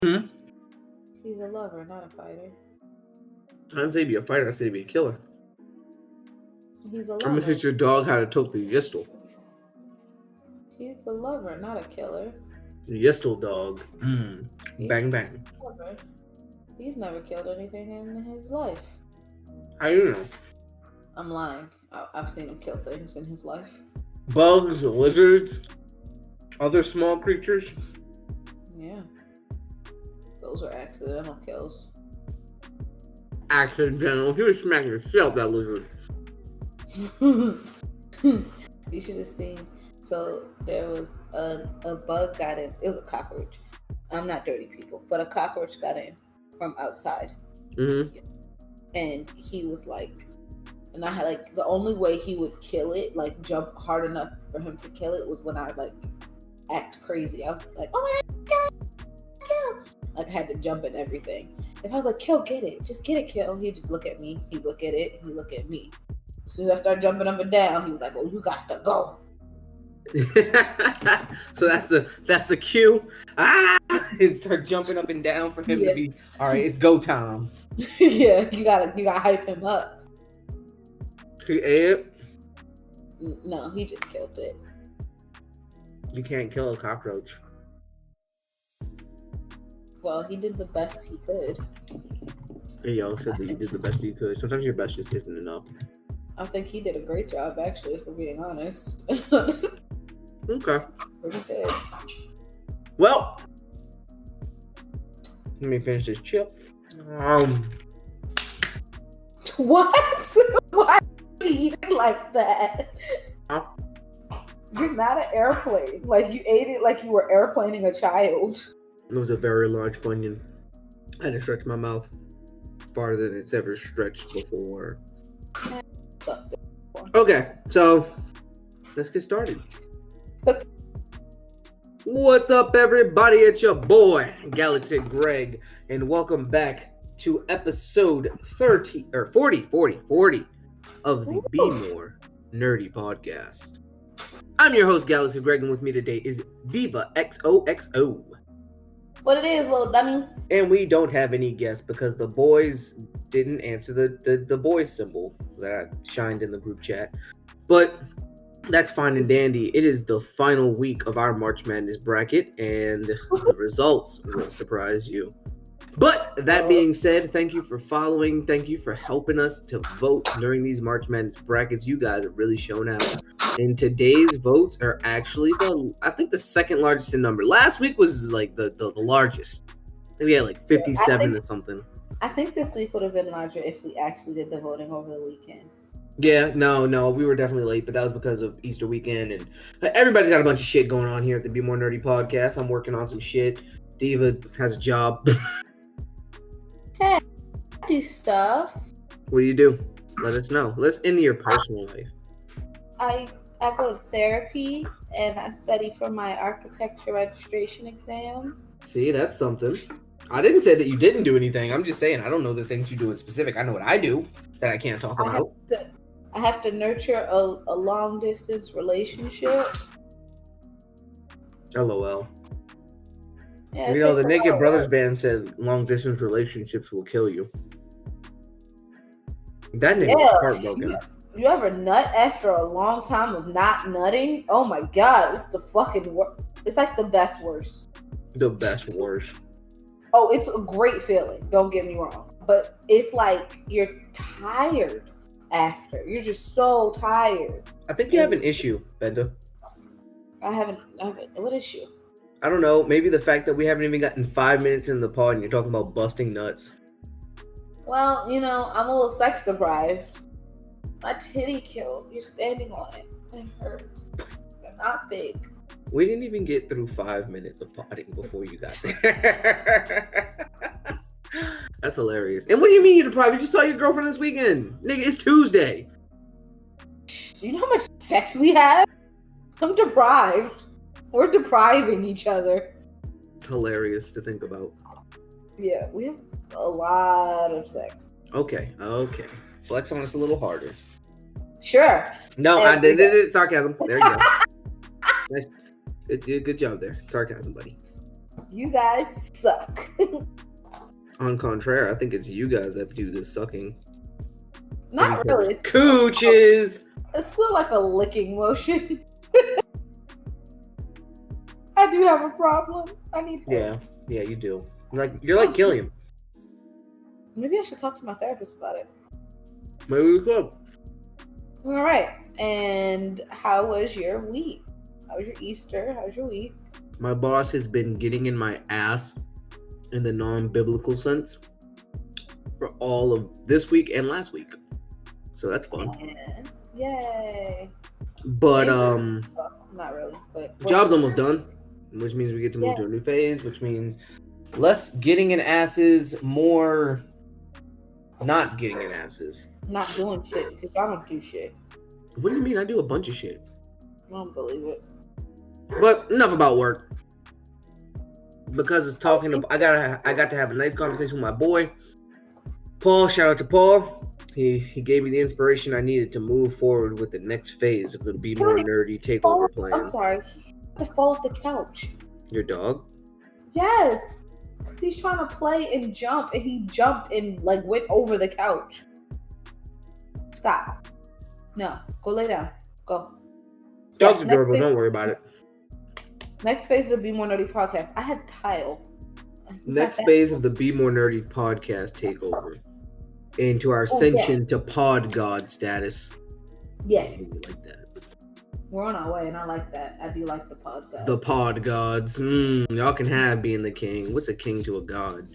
Hmm? He's a lover, not a fighter. I didn't say be a fighter. I said be a killer. He's a I'm lover. gonna teach your dog how to tote the yistle. He's a lover, not a killer. The yistle dog. Bang bang. A lover. He's never killed anything in his life. How do you know? I'm lying. I've seen him kill things in his life. Bugs, lizards, other small creatures. Yeah. Those are accidental kills. Accidental. He was smacking the shit out of that lizard. You should have seen. So there was a bug got in. It was a cockroach. I'm not dirty people, but a cockroach got in from outside. Mm-hmm. And he was like, and I had like, the only way he would kill it, like jump hard enough for him to kill it, was when I like act crazy. I was like, oh my god, kill! Like I had to jump and everything. If I was like, kill, get it, just get it, kill, he'd just look at me, he'd look at it, he'd look at me. As soon as I started jumping up and down, he was like, well, you got to go. So that's the cue. And start jumping up and down for him to be all right. It's go time. Yeah, you gotta hype him up. He ate it? No, he just killed it. You can't kill a cockroach. Well, he did the best he could. Hey, yo, said that you did the best you could. Sometimes your best just isn't enough. I think he did a great job, actually, for being honest. Okay. Pretty good. Well, let me finish this chip. What? Why are you eating like that? Huh? You're not an airplane. Like, you ate it like you were airplaning a child. It was a very large Funyun. I had to stretch my mouth farther than it's ever stretched before. Okay, so let's get started. What's up, everybody? It's your boy, Galaxy Greg, and welcome back to episode 40 of the Be More Nerdy podcast. I'm your host, Galaxy Greg, and with me today is Diva XOXO. What it is, little dummies? And we don't have any guests because the boys didn't answer the boys symbol that I shined in the group chat. But that's fine and dandy. It is the final week of our March Madness bracket, and the results will surprise you. But that being said, thank you for following. Thank you for helping us to vote during these March Madness brackets. You guys have really shown out. And today's votes are actually the second largest in number. Last week was like the largest. I think we had like 57 or something. I think this week would have been larger if we actually did the voting over the weekend. Yeah, no, we were definitely late, but that was because of Easter weekend, and everybody's got a bunch of shit going on here at the Be More Nerdy podcast. I'm working on some shit. Diva has a job. Hey, I do stuff. What do you do? Let us know. Let's into your personal life. I go to therapy, and I study for my architecture registration exams. See, that's something. I didn't say that you didn't do anything. I'm just saying I don't know the things you do in specific. I know what I do that I can't talk about. I have to nurture a long distance relationship. LOL. Yeah, the Naked Brothers band said long distance relationships will kill you. That nigga was heartbroken. You ever nut after a long time of not nutting? Oh my god, it's the fucking worst. It's like the best worst. The best worst. Oh, it's a great feeling. Don't get me wrong. But it's like you're tired after. You're just so tired. I think you have an issue, Benda. I haven't. What issue? I don't know. Maybe the fact that we haven't even gotten 5 minutes in the pod and you're talking about busting nuts. Well, I'm a little sex deprived. My titty killed. You're standing on it. It hurts. They're not big. We didn't even get through 5 minutes of potting before you got there. That's hilarious. And what do you mean you're deprived? You just saw your girlfriend this weekend. Nigga, it's Tuesday. Do you know how much sex we have? I'm deprived. We're depriving each other. It's hilarious to think about. Yeah, we have a lot of sex. Okay. Flex on us a little harder. Sure. No, I did it. Sarcasm. There you go. Nice. Good job there. Sarcasm, buddy. You guys suck. On contrary, I think it's you guys that do the sucking. Not really. Cooches. It's still like a licking motion. I do have a problem. I need help. Yeah, you do. You're like Gilliam. Maybe I should talk to my therapist about it. Maybe we could. All right. And how was your week? How was your Easter? How was your week? My boss has been getting in my ass in the non-biblical sense for all of this week and last week. So that's fun. Yay. But not really. But job's almost done, which means we get to move to a new phase, which means less getting in asses, more not getting in asses. Not doing shit because I don't do shit. What do you mean? I do a bunch of shit. I don't believe it. But enough about work. Because of talking, I got to have a nice conversation with my boy, Paul. Shout out to Paul. He gave me the inspiration I needed to move forward with the next phase of the Be More Nerdy takeover plan. I'm sorry. He had to fall off the couch. Your dog? Yes. Because he's trying to play and jump, and he jumped and went over the couch. Stop. No. Go lay down. Go. Dog's adorable. Don't worry about it. Next phase of the Be More Nerdy podcast. I have tile. Next phase of the Be More Nerdy podcast takeover. Into our ascension to pod god status. Yes. Like that. We're on our way, and I like that. I do like the pod gods. The pod gods. Y'all can have being the king. What's a king to a god?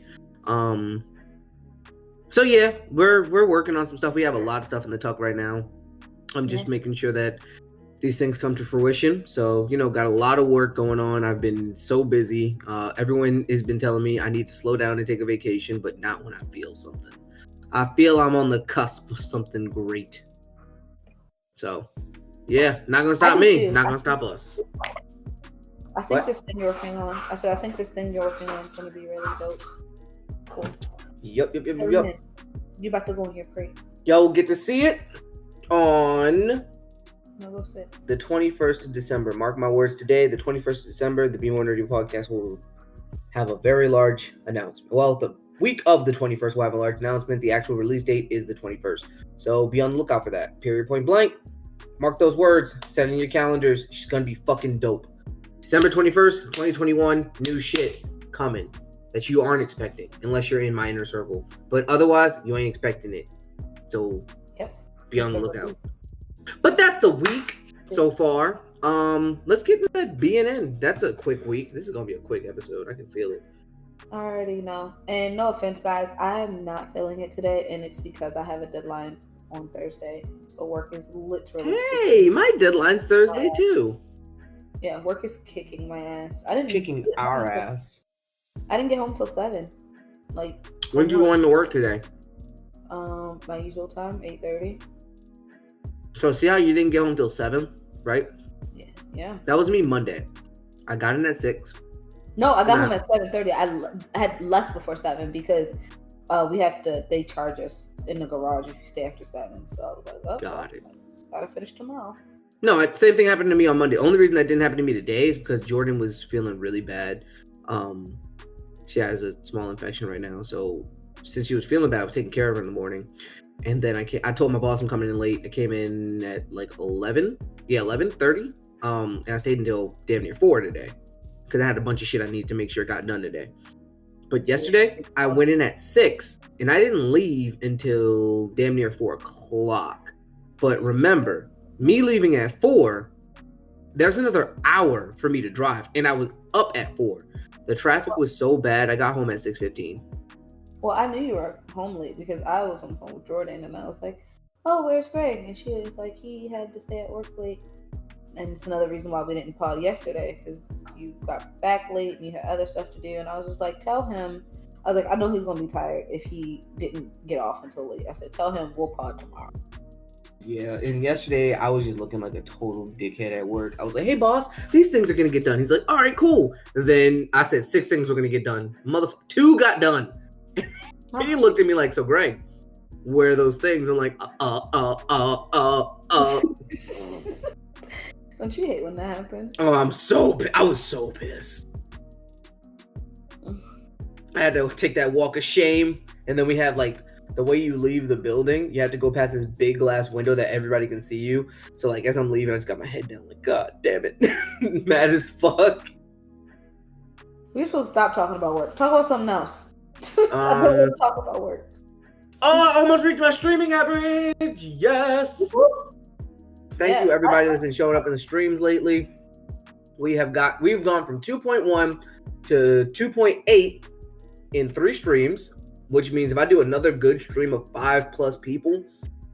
So yeah, we're working on some stuff. We have a lot of stuff in the tuck right now. I'm just making sure that these things come to fruition. So, got a lot of work going on. I've been so busy. Everyone has been telling me I need to slow down and take a vacation, but not when I feel something. I feel I'm on the cusp of something great. So, yeah, not going to stop me. Not going to stop us. I think this thing you're working on. I said, I think this thing you're working on is going to be really dope. Cool. Yep. You about to go in your crate. Y'all will get to see it on... No, go sit. The 21st of December. Mark my words today. The 21st of December, the Be More Nerdy podcast will have a very large announcement. Well, the week of the 21st will have a large announcement. The actual release date is the 21st. So be on the lookout for that. Period, point blank. Mark those words. Set in your calendars. She's going to be fucking dope. December 21st, 2021. New shit coming that you aren't expecting unless you're in my inner circle. But otherwise, you ain't expecting it. So be on the lookout. But that's the week so far. Let's get into that BNN. That's a quick week. This is gonna be a quick episode. I can feel it. I already know. And no offense, guys, I am not feeling it today, and it's because I have a deadline on Thursday. So work is literally. Hey, my deadline's Thursday too. Yeah, work is kicking my ass. Kicking our ass. I didn't get home till 7. When do you want to work today? My usual time, 8:30. So see how you didn't get home till 7, right? Yeah. That was me Monday. I got in at 6. No, I got home at 7:30. I had left before 7 because they charge us in the garage if you stay after 7. So I was like, oh, got it. Gotta finish tomorrow. No, same thing happened to me on Monday. Only reason that didn't happen to me today is because Jordan was feeling really bad. She has a small infection right now. So since she was feeling bad, I was taking care of her in the morning. And then I told my boss I'm coming in late. I came in at 11. Yeah, 11:30. And I stayed until damn near 4 today. Because I had a bunch of shit I needed to make sure got done today. But yesterday, I went in at 6. And I didn't leave until damn near 4 o'clock. But remember, me leaving at 4, there's another hour for me to drive. And I was up at 4. The traffic was so bad, I got home at 6:15. Well, I knew you were home late because I was on the phone with Jordan and I was like, oh, where's Greg? And she was like, he had to stay at work late. And it's another reason why we didn't pod yesterday because you got back late and you had other stuff to do. And I was just like, tell him. I was like, I know he's going to be tired if he didn't get off until late. I said, tell him we'll pod tomorrow. Yeah, and yesterday I was just looking like a total dickhead at work. I was like, hey, boss, these things are going to get done. He's like, all right, cool. And then I said 6 things were going to get done. 2 got done. He looked at me like, so Greg, where are those things? I'm like, Don't you hate when that happens? Oh, I was so pissed. I had to take that walk of shame, and then we have like the way you leave the building, you have to go past this big glass window that everybody can see you. So like as I'm leaving, I just got my head down, like God damn it, mad as fuck. We're supposed to stop talking about work. Talk about something else. I don't want to talk about work. Oh, I almost reached my streaming average. Yes. Thank you everybody that's been showing up in the streams lately. We've gone from 2.1 to 2.8 in 3 streams, which means if I do another good stream of 5+ people,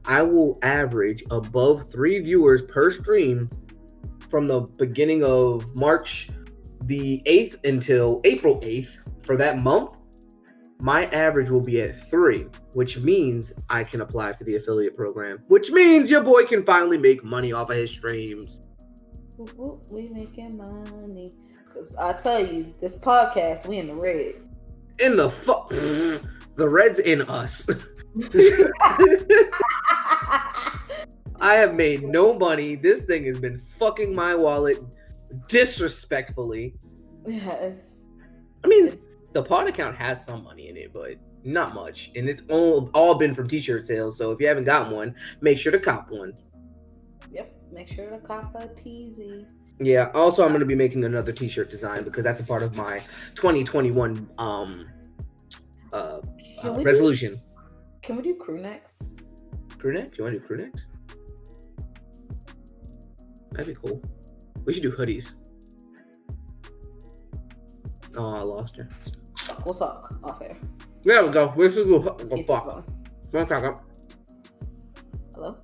I will average above 3 viewers per stream from the beginning of March the 8th until April 8th for that month. My average will be at 3, which means I can apply for the affiliate program, which means your boy can finally make money off of his streams. We making money. Because I tell you, this podcast, we in the red. In the the red's in us. I have made no money. This thing has been fucking my wallet disrespectfully. Yes. I mean, the pod account has some money in it, but not much. And it's all been from t-shirt sales. So if you haven't got one, make sure to cop one. Yep. Make sure to cop a teasy. Yeah. Also, I'm going to be making another t-shirt design because that's a part of my 2021 resolution. Can we do crew necks? Crew neck? Do you want to do crew necks? That'd be cool. We should do hoodies. Oh, I lost her. We'll talk off air. There we go. We should do fuck. Hello?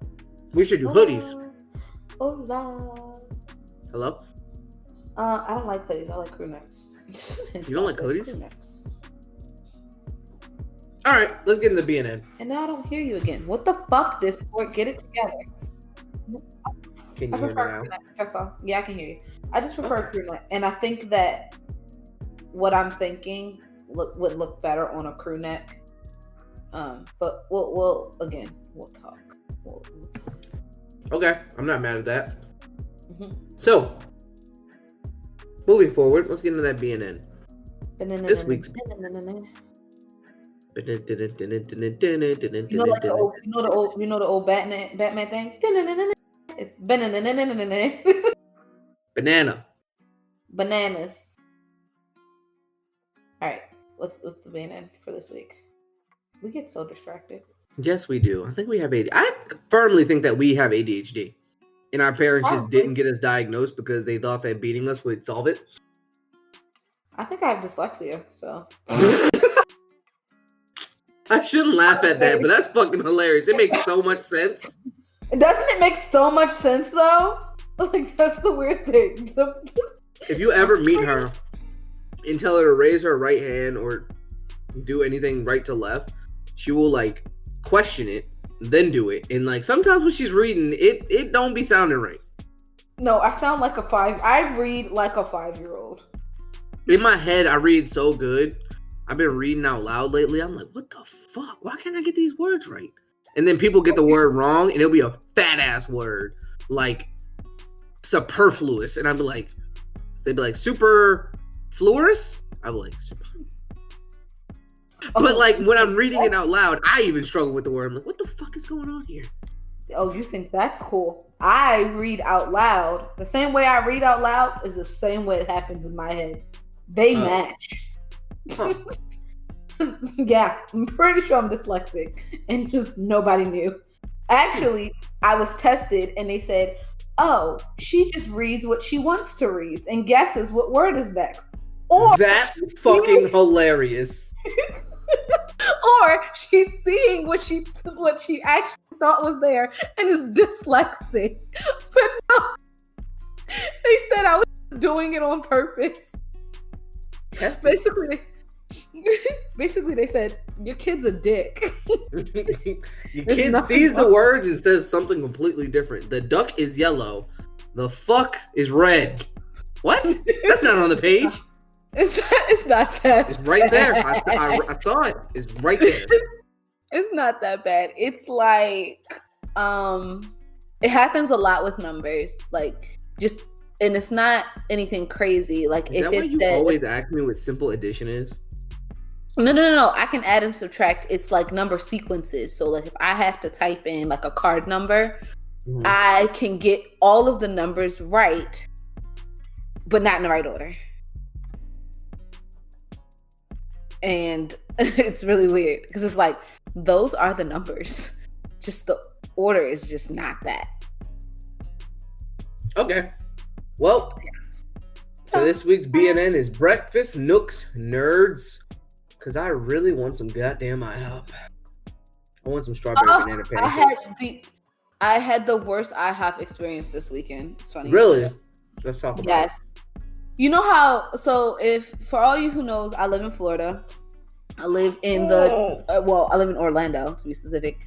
We should do hoodies. Hola. Hello? I don't like hoodies. I like crew necks. You don't like hoodies? All right, let's get into BNN. And now I don't hear you again. What the fuck, Discord? Get it together. Can you hear me now? That's all. Yeah, I can hear you. I just prefer a crew neck, and I think that what I'm thinking would look better on a crew neck. But we'll talk. Okay, I'm not mad at that. Mm-hmm. So, moving forward, let's get into that BNN. This week's. You know the old Batman thing. It's banana. Bananas. All right, what's the BNN for this week? We get so distracted. Yes, we do. I think we have ADHD. I firmly think that we have ADHD, and our parents just didn't get us diagnosed because they thought that beating us would solve it. I think I have dyslexia, so. I shouldn't laugh at that, but that's fucking hilarious. It makes so much sense. Doesn't it make so much sense, though? Like, that's the weird thing. If you ever meet her and tell her to raise her right hand or do anything right to left, she will, like, question it, then do it. And, like, sometimes when she's reading, it don't be sounding right. No, I sound like I read like a 5-year-old. In my head, I read so good. I've been reading out loud lately. I'm like, what the fuck? Why can't I get these words right? And then people get the word wrong, and it'll be a fat-ass word, like superfluous. And I'd be like, they'd be like, superfluous? I'd be like, super. But like, when I'm reading it out loud, I even struggle with the word. I'm like, what the fuck is going on here? Oh, you think that's cool? I read out loud. The same way I read out loud is the same way it happens in my head. They match. Huh. Yeah, I'm pretty sure I'm dyslexic and just nobody knew. Actually, I was tested and they said, oh, she just reads what she wants to read and guesses what word is next. Or that's fucking hilarious. Or she's seeing what she actually thought was there and is dyslexic. But no, they said I was doing it on purpose. Basically, they said, your kid's a dick. Your kid sees the words and says something completely different. The duck is yellow. The fuck is red. What? That's not on the page. It's not that. It's right there. I saw it. It's right there. It's not that bad. It's like, it happens a lot with numbers. Like, just, and it's not anything crazy. Like, is that what you always ask me what simple addition is? No. I can add and subtract. It's like number sequences. So like if I have to type in like a card number, I can get all of the numbers right, but not in the right order. And it's really weird because it's like, those are the numbers. Just the order is just not that. Okay. Well, so this week's BNN is Breakfast Nooks Nerds. Because I really want some goddamn IHOP. I want some strawberry banana pancakes. I had the worst IHOP experience this weekend. It's funny. Really? Let's talk about it. Yes. You know how, so if, for all you who knows, I live in Florida. I live in I live in Orlando, to be specific.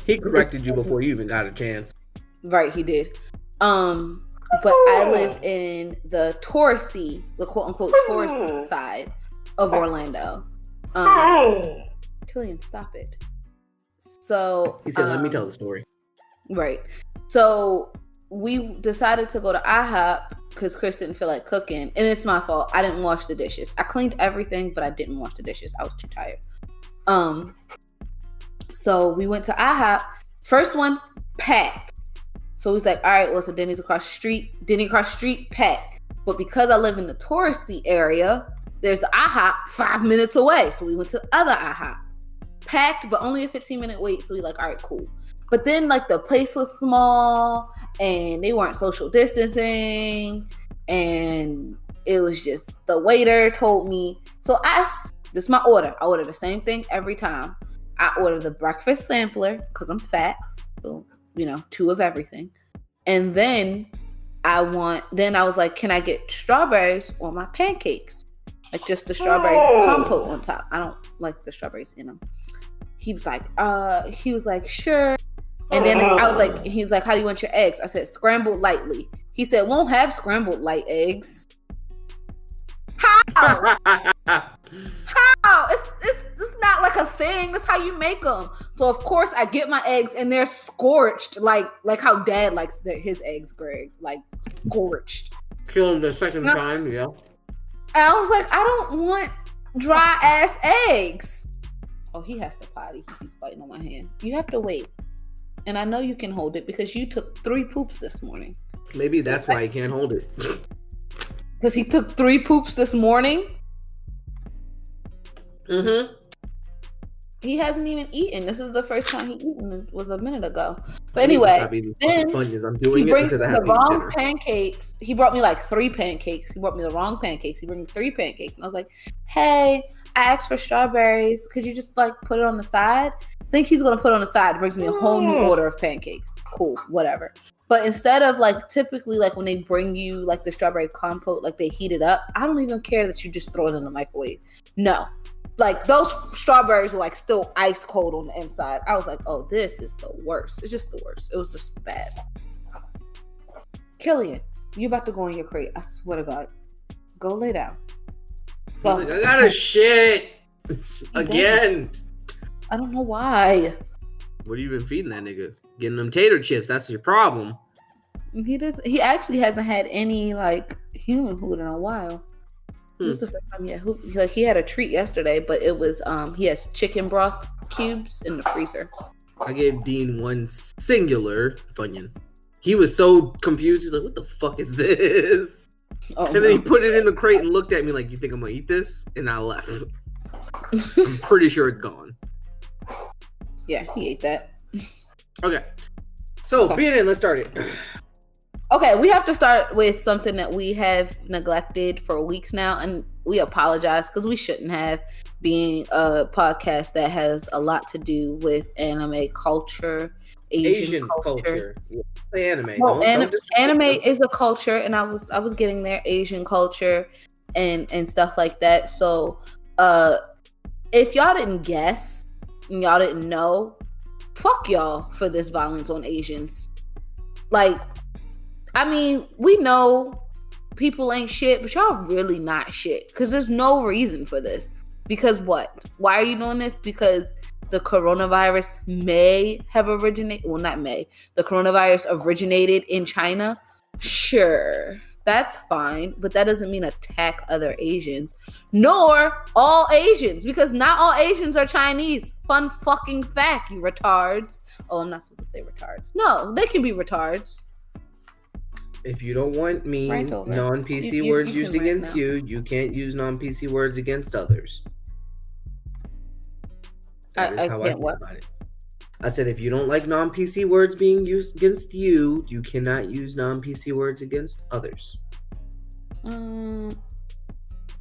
He corrected you before you even got a chance. Right, he did. But I live in the touristy, the quote unquote tourist side of Orlando. Killian, stop it. So he said, let me tell the story. Right. So we decided to go to IHOP because Chris didn't feel like cooking. And it's my fault. I didn't wash the dishes. I cleaned everything, but I didn't wash the dishes. I was too tired. So we went to IHOP. First one, packed. So he's like, all right, well, so Denny's across the street. Denny across the street, packed. But because I live in the touristy area, there's the IHOP 5 minutes away. So we went to the other IHOP. Packed, but only a 15-minute wait. So we like, all right, cool. But then like the place was small and they weren't social distancing. And it was just, the waiter told me. So this is my order. I order the same thing every time. I order the breakfast sampler because I'm fat. So, 2 of everything. And then I was like, can I get strawberries on my pancakes? Like just the strawberry compote on top. I don't like the strawberries in them. He was like, sure. And then he was like, how do you want your eggs? I said, scrambled lightly. He said, won't have scrambled light eggs. How? How? It's not like a thing. That's how you make them. So of course I get my eggs and they're scorched, like how Dad likes his eggs, Greg, like scorched. Killed the second time, yeah. And I was like, I don't want dry ass eggs. Oh, he has to potty. He keeps biting on my hand. You have to wait. And I know you can hold it because you took 3 poops this morning. Maybe that's why he can't hold it. Because he took 3 poops this morning? Mm-hmm. He hasn't even eaten. This is the first time he eaten. It was a minute ago. But anyway, then he brings the wrong pancakes. He brought me like 3 pancakes. He brought me the wrong pancakes. He brought me 3 pancakes. And I was like, hey, I asked for strawberries. Could you just like put it on the side? I think he's going to put it on the side. It brings me a whole new order of pancakes. Cool, whatever. But instead of like typically like when they bring you like the strawberry compote, like they heat it up. I don't even care that you just throw it in the microwave. No. Like those strawberries were like still ice cold on the inside. I was like, oh, this is the worst. It's just the worst. It was just bad. Killian, you about to go in your crate. I swear to God. Go lay down. Go. I gotta shit again. I don't know why. What have you been feeding that nigga? Getting them tater chips. That's your problem. He actually hasn't had any like human food in a while. This is the first time he had a treat yesterday, but it was he has chicken broth cubes in the freezer. I gave Dean one singular Funyun. He was so confused. He was like, what the fuck is this? And then he put it in the crate and looked at me like, you think I'm gonna eat this? And I left. I'm pretty sure it's gone. Yeah, he ate that. Okay. So, BNN, let's start it. Okay, we have to start with something that we have neglected for weeks now, and we apologize because we shouldn't have, being a podcast that has a lot to do with anime culture, Asian culture. Yeah, say anime. Well, anime is a culture, and I was getting there, Asian culture and stuff like that. So, if y'all didn't guess and y'all didn't know, fuck y'all for this violence on Asians. Like, I mean, we know people ain't shit, but y'all really not shit. Because there's no reason for this. Because what? Why are you doing this? Because the coronavirus may have originated. Well, not may. The coronavirus originated in China. Sure. That's fine, but that doesn't mean attack other Asians, nor all Asians, because not all Asians are Chinese. Fun fucking fact, you retards. Oh, I'm not supposed to say retards. No, they can be retards. If you don't want mean non-PC words used against you, you can't use non-PC words against others. That is how I think about it. I said, if you don't like non-PC words being used against you, you cannot use non-PC words against others. I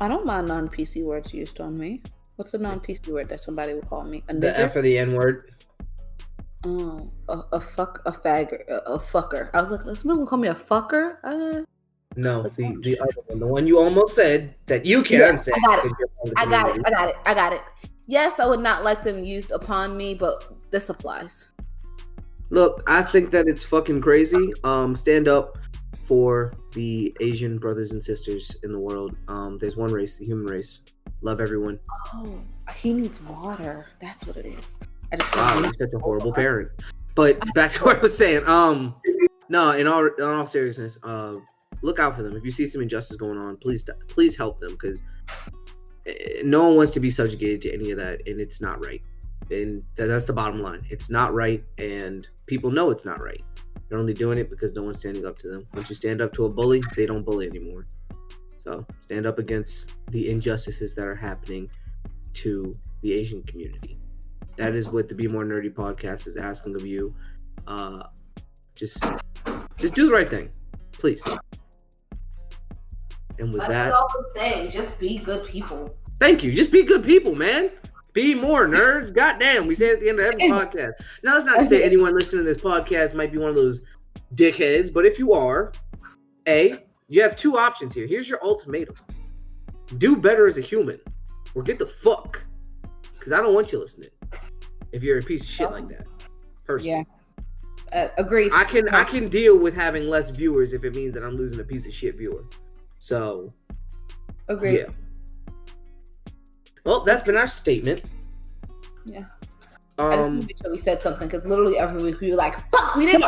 don't mind non-PC words used on me. What's a non-PC word that somebody would call me? The F or the N word. Oh, a faggot, a fucker. I was like, somebody gonna call me a fucker? No, the other one, the one you almost said that you can say. I got it. Yes, I would not like them used upon me, but this applies. Look, I think that it's fucking crazy. Stand up for the Asian brothers and sisters in the world. There's one race, the human race. Love everyone. Oh, he needs water. That's what it is. Wow, you're such a horrible parent. But back to what I was saying. No, in all seriousness, look out for them. If you see some injustice going on, please help them, because no one wants to be subjugated to any of that, and it's not right. And that's the bottom line. It's not right, and people know it's not right. They're only doing it because no one's standing up to them. Once you stand up to a bully, they don't bully anymore. So stand up against the injustices that are happening to the Asian community. That is what the Be More Nerdy podcast is asking of you. Just do the right thing, please. And with that, all I'm saying, just be good people. Thank you. Just be good people, man. Be more nerds. Goddamn, we say it at the end of every podcast. Now, that's not to say anyone listening to this podcast might be one of those dickheads, but if you are, you have two options here. Here's your ultimatum: do better as a human, or get the fuck. Because I don't want you listening. If you're a piece of shit like that, personally. Yeah. Agreed. I can deal with having less viewers if it means that I'm losing a piece of shit viewer. So, agreed. Yeah. Well, that's been our statement. Yeah. I just want to make sure we said something, because literally every week we were like, "Fuck, we didn't."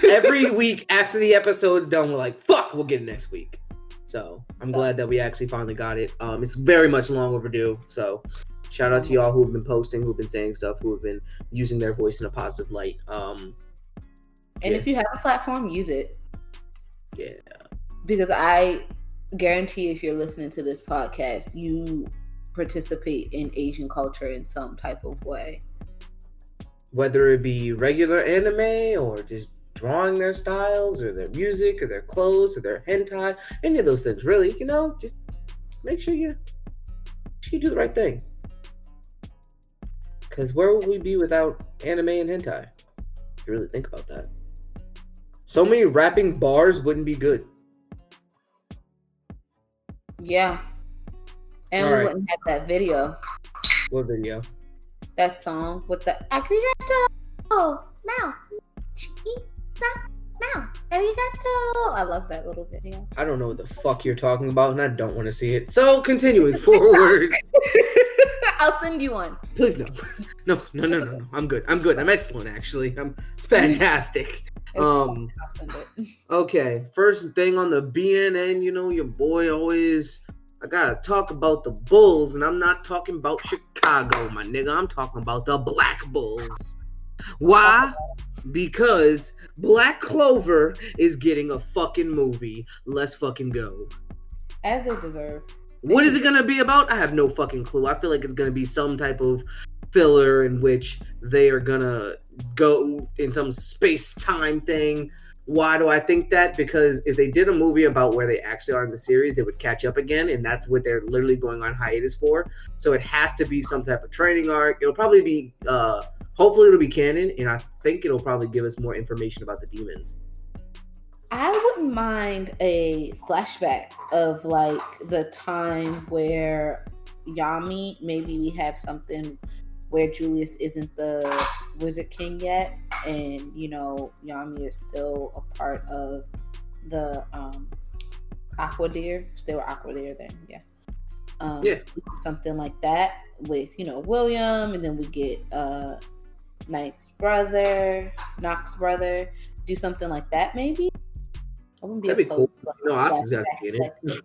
Every week after the episode's done, we're like, "Fuck, we'll get it next week." So I'm glad that we actually finally got it. It's very much long overdue. So shout out to y'all who have been posting, who've been saying stuff, who have been using their voice in a positive light. And if you have a platform, use it. Yeah. Because I guarantee if you're listening to this podcast, you participate in Asian culture in some type of way. Whether it be regular anime or just drawing their styles or their music or their clothes or their hentai, any of those things, really, just make sure you do the right thing. Because where would we be without anime and hentai? If you really think about that. So many rapping bars wouldn't be good. Yeah. And we wouldn't have that video. What video? That song with the arigato. Now. Arigato. I love that little video. I don't know what the fuck you're talking about, and I don't want to see it. So, continuing forward. I'll send you one. Please no. No. I'm good. I'm excellent, actually. I'm fantastic. I'll send it. Okay, first thing on the BNN, your boy always, I gotta talk about the Bulls, and I'm not talking about Chicago, my nigga. I'm talking about the Black Bulls. Why? Because Black Clover is getting a fucking movie. Let's fucking go. As they deserve. What is it gonna be about? I have no fucking clue. I feel like it's gonna be some type of filler in which they are gonna go in some space-time thing. Why do I think that? Because if they did a movie about where they actually are in the series, they would catch up again, and that's what they're literally going on hiatus for. So it has to be some type of training arc. It'll probably be, hopefully it'll be canon, and I think it'll probably give us more information about the demons. I wouldn't mind a flashback of like the time where Yami, maybe we have something where Julius isn't the Wizard King yet, and Yami is still a part of the Aqua Deer. They were Aqua Deer then, yeah. Something like that with William, and then we get Nock's brother. Do something like that, maybe. I wouldn't be That'd be cool. opposed to, No, like, a Asta's got to flashback be in it. flick.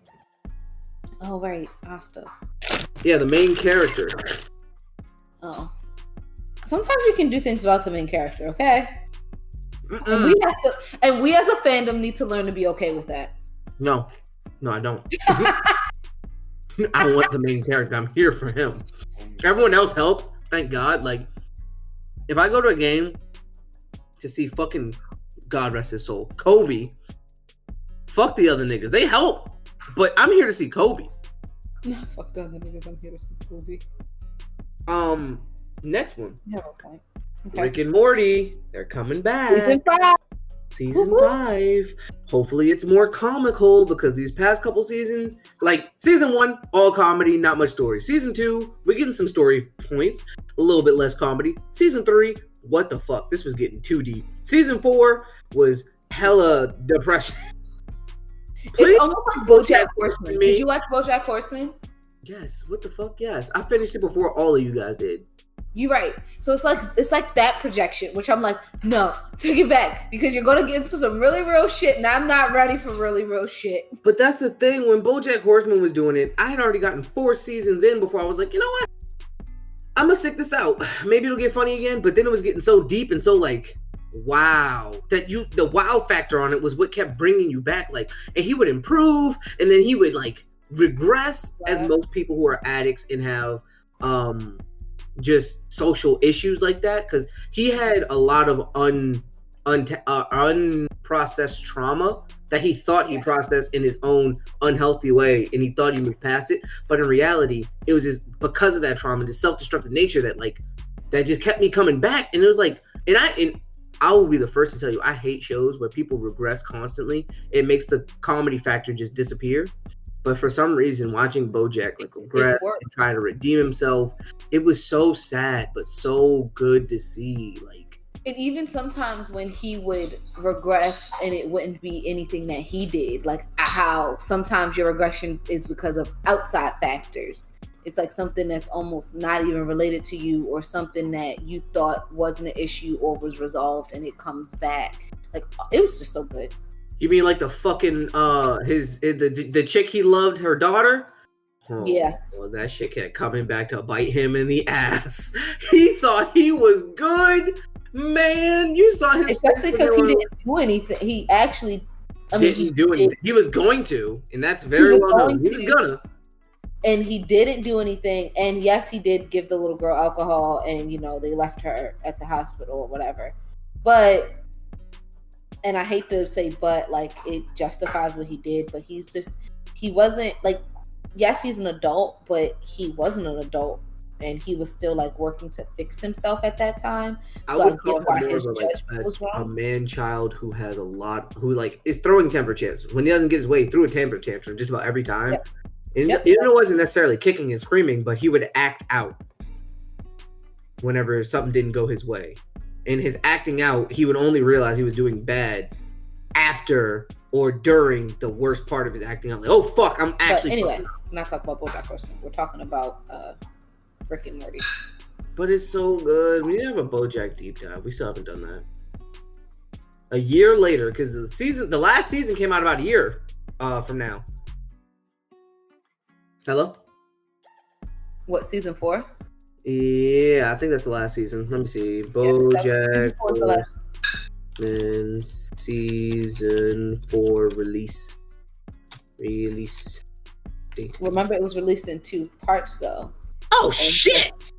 Oh right, Asta. Yeah, the main character. Oh. Sometimes you can do things without the main character, okay? And we have to, and we as a fandom need to learn to be okay with that. No, I don't. I don't want the main character. I'm here for him. Everyone else helps. Thank God. Like, if I go to a game to see fucking, God rest his soul, Kobe, fuck the other niggas. They help, but I'm here to see Kobe. No, fuck the other niggas. I'm here to see Kobe. Next one. You have a point. Okay. Rick and Morty. They're coming back. Season 5. Hopefully it's more comical because these past couple seasons, like season 1, all comedy, not much story. Season 2, we're getting some story points, a little bit less comedy. Season 3, what the fuck? This was getting too deep. Season 4 was hella depression. It's almost like BoJack Horseman. Did you watch BoJack Horseman? Yes. What the fuck? Yes. I finished it before all of you guys did. You're right. So it's like that projection, which I'm like, no, take it back because you're gonna get into some really real shit, and I'm not ready for really real shit. But that's the thing. When BoJack Horseman was doing it, I had already gotten 4 seasons in before I was like, you know what? I'm gonna stick this out. Maybe it'll get funny again. But then it was getting so deep and so like, wow, that the wow factor on it was what kept bringing you back. Like, and he would improve, and then he would like regress, as most people who are addicts and have just social issues like that, because he had a lot of unprocessed trauma that he thought he processed in his own unhealthy way, and he thought he moved past it. But in reality, it was just because of that trauma, the self-destructive nature that just kept me coming back. And it was like, and I will be the first to tell you, I hate shows where people regress constantly. It makes the comedy factor just disappear. But for some reason, watching BoJack like regress and try to redeem himself, it was so sad, but so good to see. Like, and even sometimes when he would regress and it wouldn't be anything that he did, like how sometimes your regression is because of outside factors. It's like something that's almost not even related to you, or something that you thought wasn't an issue or was resolved, and it comes back. Like, it was just so good. You mean like the fucking the chick he loved, her daughter? Oh, yeah. Well, that shit kept coming back to bite him in the ass. He thought he was good, man. You saw his, especially because he didn't do anything. He actually didn't do anything. He was going to, and that's very well known. He was gonna. And he didn't do anything. And yes, he did give the little girl alcohol, and they left her at the hospital or whatever. But, and I hate to say but, like, it justifies what he did, but he wasn't like, yes, he's an adult, but he wasn't an adult, and he was still like working to fix himself at that time. So I would call him more of a man-child who has who like is throwing temper tantrums. When he doesn't get his way, threw a temper tantrum just about every time. Yep. And it wasn't necessarily kicking and screaming, but he would act out whenever something didn't go his way. And his acting out, he would only realize he was doing bad after or during the worst part of his acting out. Like, oh fuck, I'm actually. But anyway, we're not talking about BoJack Horseman. We're talking about Rick and Morty. But it's so good. We need to have a BoJack deep dive. We still haven't done that. A year later, because the last season came out about a year from now. Hello? What, season 4? Yeah, I think that's the last season. Let me see. BoJack Horseman season 4 release date. Remember, it was released in 2 parts, though. Oh shit!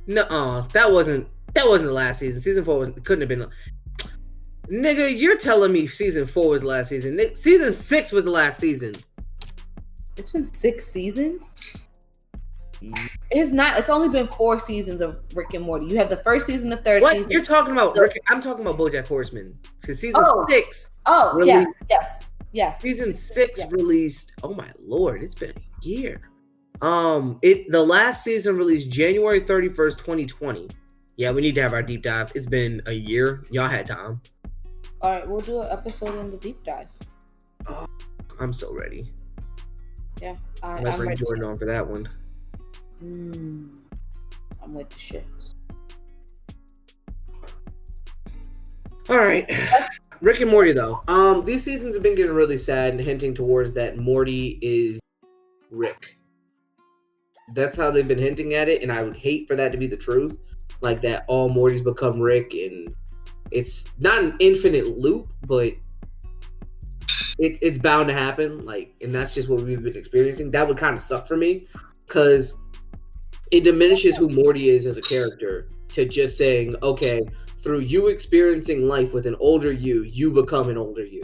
No, that wasn't the last season. Season 4 couldn't have been. Nigga, you're telling me season 4 was the last season. Season 6 was the last season. It's been 6 seasons. It's not. It's only been 4 seasons of Rick and Morty. You have the first season, the third season. What you're talking about? Rick, I'm talking about BoJack Horseman. Because season 6. Oh, released, yes. Season 6 released. Oh my lord, it's been a year. The last season released January 31st, 2020. Yeah, we need to have our deep dive. It's been a year. Y'all had time. All right, we'll do an episode on the deep dive. Oh, I'm so ready. Yeah, I'm ready. Jordan on for that one. I'm with the shits. All right. Rick and Morty though. These seasons have been getting really sad and hinting towards that Morty is Rick. That's how they've been hinting at it, and I would hate for that to be the truth. Like that all Mortys become Rick, and it's not an infinite loop, but it's bound to happen. Like, and that's just what we've been experiencing. That would kind of suck for me, because it diminishes who Morty is as a character to just saying, okay, through you experiencing life with an older you become an older you.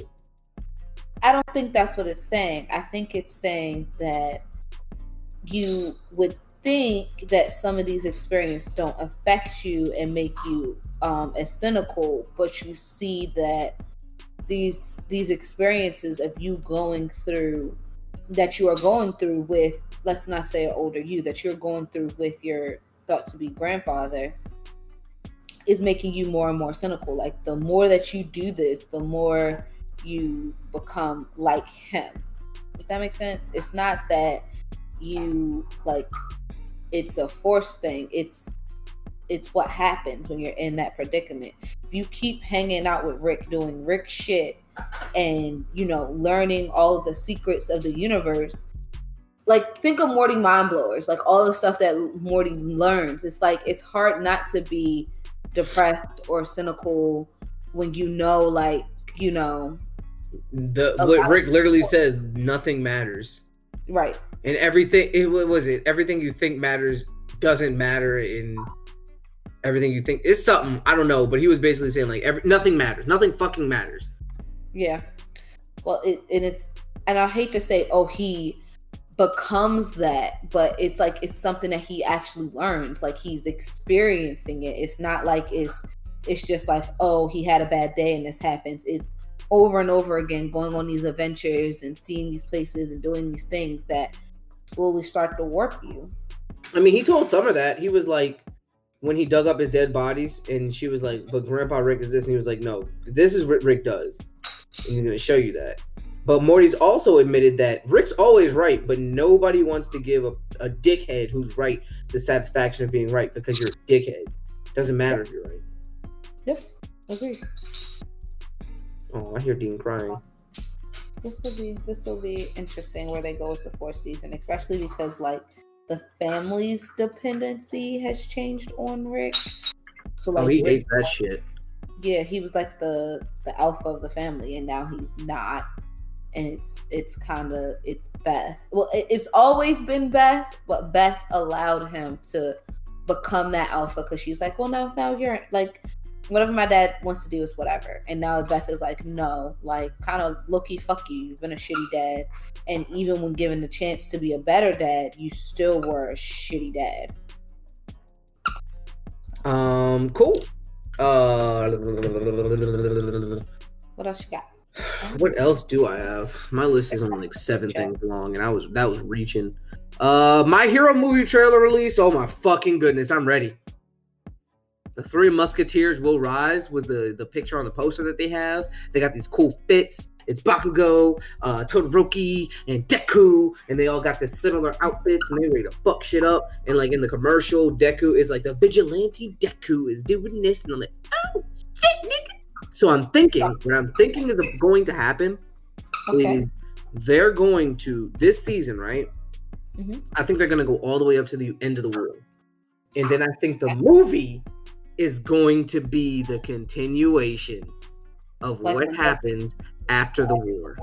I don't think that's what it's saying. I think it's saying that you would think that some of these experiences don't affect you and make you as cynical, but you see that these experiences of you going through, that you are going through with, let's not say an older you, that you're going through with your thought to be grandfather, is making you more and more cynical. Like the more that you do this, the more you become like him. If that makes sense? It's not that you like it's a forced thing. It's what happens when you're in that predicament. If you keep hanging out with Rick, doing Rick shit, and learning all of the secrets of the universe, like think of Morty Mind Blowers, like all the stuff that Morty learns. It's like it's hard not to be depressed or cynical when what Rick literally says, nothing matters. Right. And everything you think matters doesn't matter, in everything you think is something, I don't know, but he was basically saying like nothing matters. Nothing fucking matters. Yeah. Well, and I hate to say, he becomes that, but it's like it's something that he actually learns. Like he's experiencing it. It's not like it's just like, he had a bad day and this happens. It's over and over again going on these adventures and seeing these places and doing these things that slowly start to warp you. I mean, he told Summer that. He was like, when he dug up his dead bodies, and she was like, but Grandpa Rick is this, and he was like, no, this is what Rick does, and he's going to show you that. But Morty's also admitted that Rick's always right, but nobody wants to give a dickhead who's right the satisfaction of being right, because you're a dickhead. Doesn't matter if you're right. Yep, agree. Oh, I hear Dean crying. This will be interesting where they go with the fourth season, especially because like the family's dependency has changed on Rick. So like, he hates that shit. Yeah, he was like the alpha of the family, and now he's not. And it's Beth. Well, it's always been Beth, but Beth allowed him to become that alpha because she's like, well, no, you're like, whatever my dad wants to do is whatever. And now Beth is like, no, like kind of low-key, fuck you. You've been a shitty dad. And even when given the chance to be a better dad, you still were a shitty dad. Cool. What else you got? What else do I have? My list is only like 7 things long, and that was reaching. My Hero movie trailer released. Oh my fucking goodness, I'm ready. The Three Musketeers Will Rise was the picture on the poster that they have. They got these cool fits. It's Bakugo, Todoroki, and Deku, and they all got this similar outfits, and they ready to fuck shit up. And like in the commercial, Deku is like, the vigilante Deku is doing this, and I'm like, oh shit, nigga. So what I'm thinking is going to happen is they're going to, this season, right? Mm-hmm. I think they're going to go all the way up to the end of the world. And then I think the movie is going to be the continuation of what happens after the war.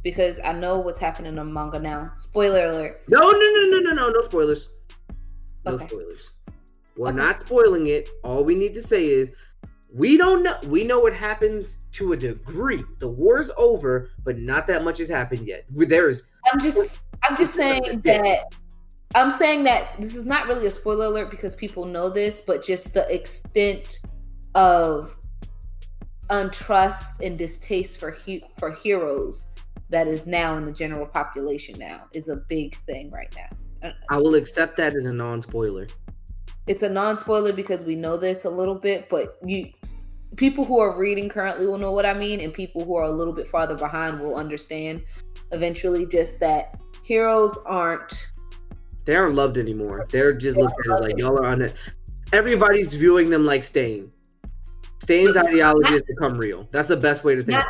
Because I know what's happening in the manga now. Spoiler alert. No spoilers. No spoilers. We're not spoiling it. All we need to say is, we don't know. We know what happens to a degree. The war's over, but not that much has happened yet. I'm just saying that. I'm saying that this is not really a spoiler alert because people know this, but just the extent of untrust and distaste for heroes that is now in the general population now is a big thing right now. I will accept that as a non-spoiler. It's a non-spoiler because we know this a little bit, but people who are reading currently will know what I mean, and people who are a little bit farther behind will understand eventually. Just that heroes they aren't loved anymore. They're just looked at as like, y'all are on it. Everybody's viewing them like Stain. Stain's ideology has become real. That's the best way to think about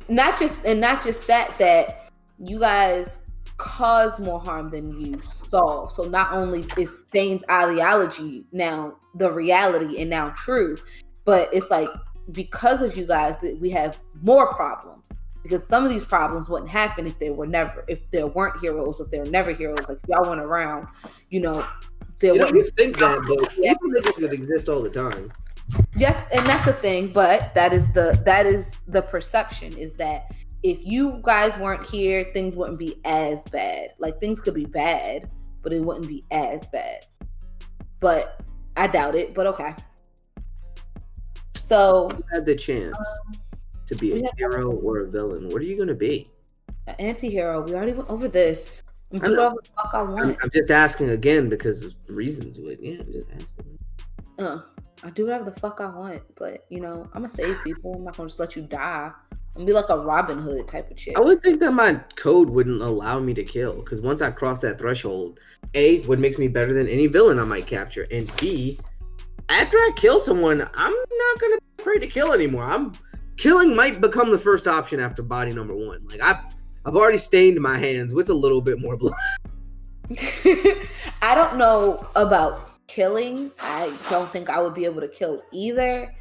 it. Not just that you guys cause more harm than you solve. So not only is Stain's ideology now the reality and now true, but it's like because of you guys that we have more problems. Because some of these problems wouldn't happen if there weren't heroes, if there were never heroes, like y'all weren't around, there You wouldn't think that, but people niggas would exist all the time. Yes, and that's the thing, but that is the perception, is that if you guys weren't here, things wouldn't be as bad. Like things could be bad, but it wouldn't be as bad. But I doubt it, but okay. So you had the chance to be a hero or a villain. What are you gonna be? An anti-hero. We already went over this. Do whatever the fuck I want. I'm just asking again because of reasons. Yeah, I'm just asking. I do whatever the fuck I want, but I'm gonna save people. I'm not gonna just let you die. I'm gonna be like a Robin Hood type of chick. I would think that my code wouldn't allow me to kill, because once I cross that threshold, A, what makes me better than any villain I might capture, and B, after I kill someone, I'm not gonna be afraid to kill anymore. Killing might become the first option after body number 1. Like I've already stained my hands with a little bit more blood. I don't know about killing. I don't think I would be able to kill either.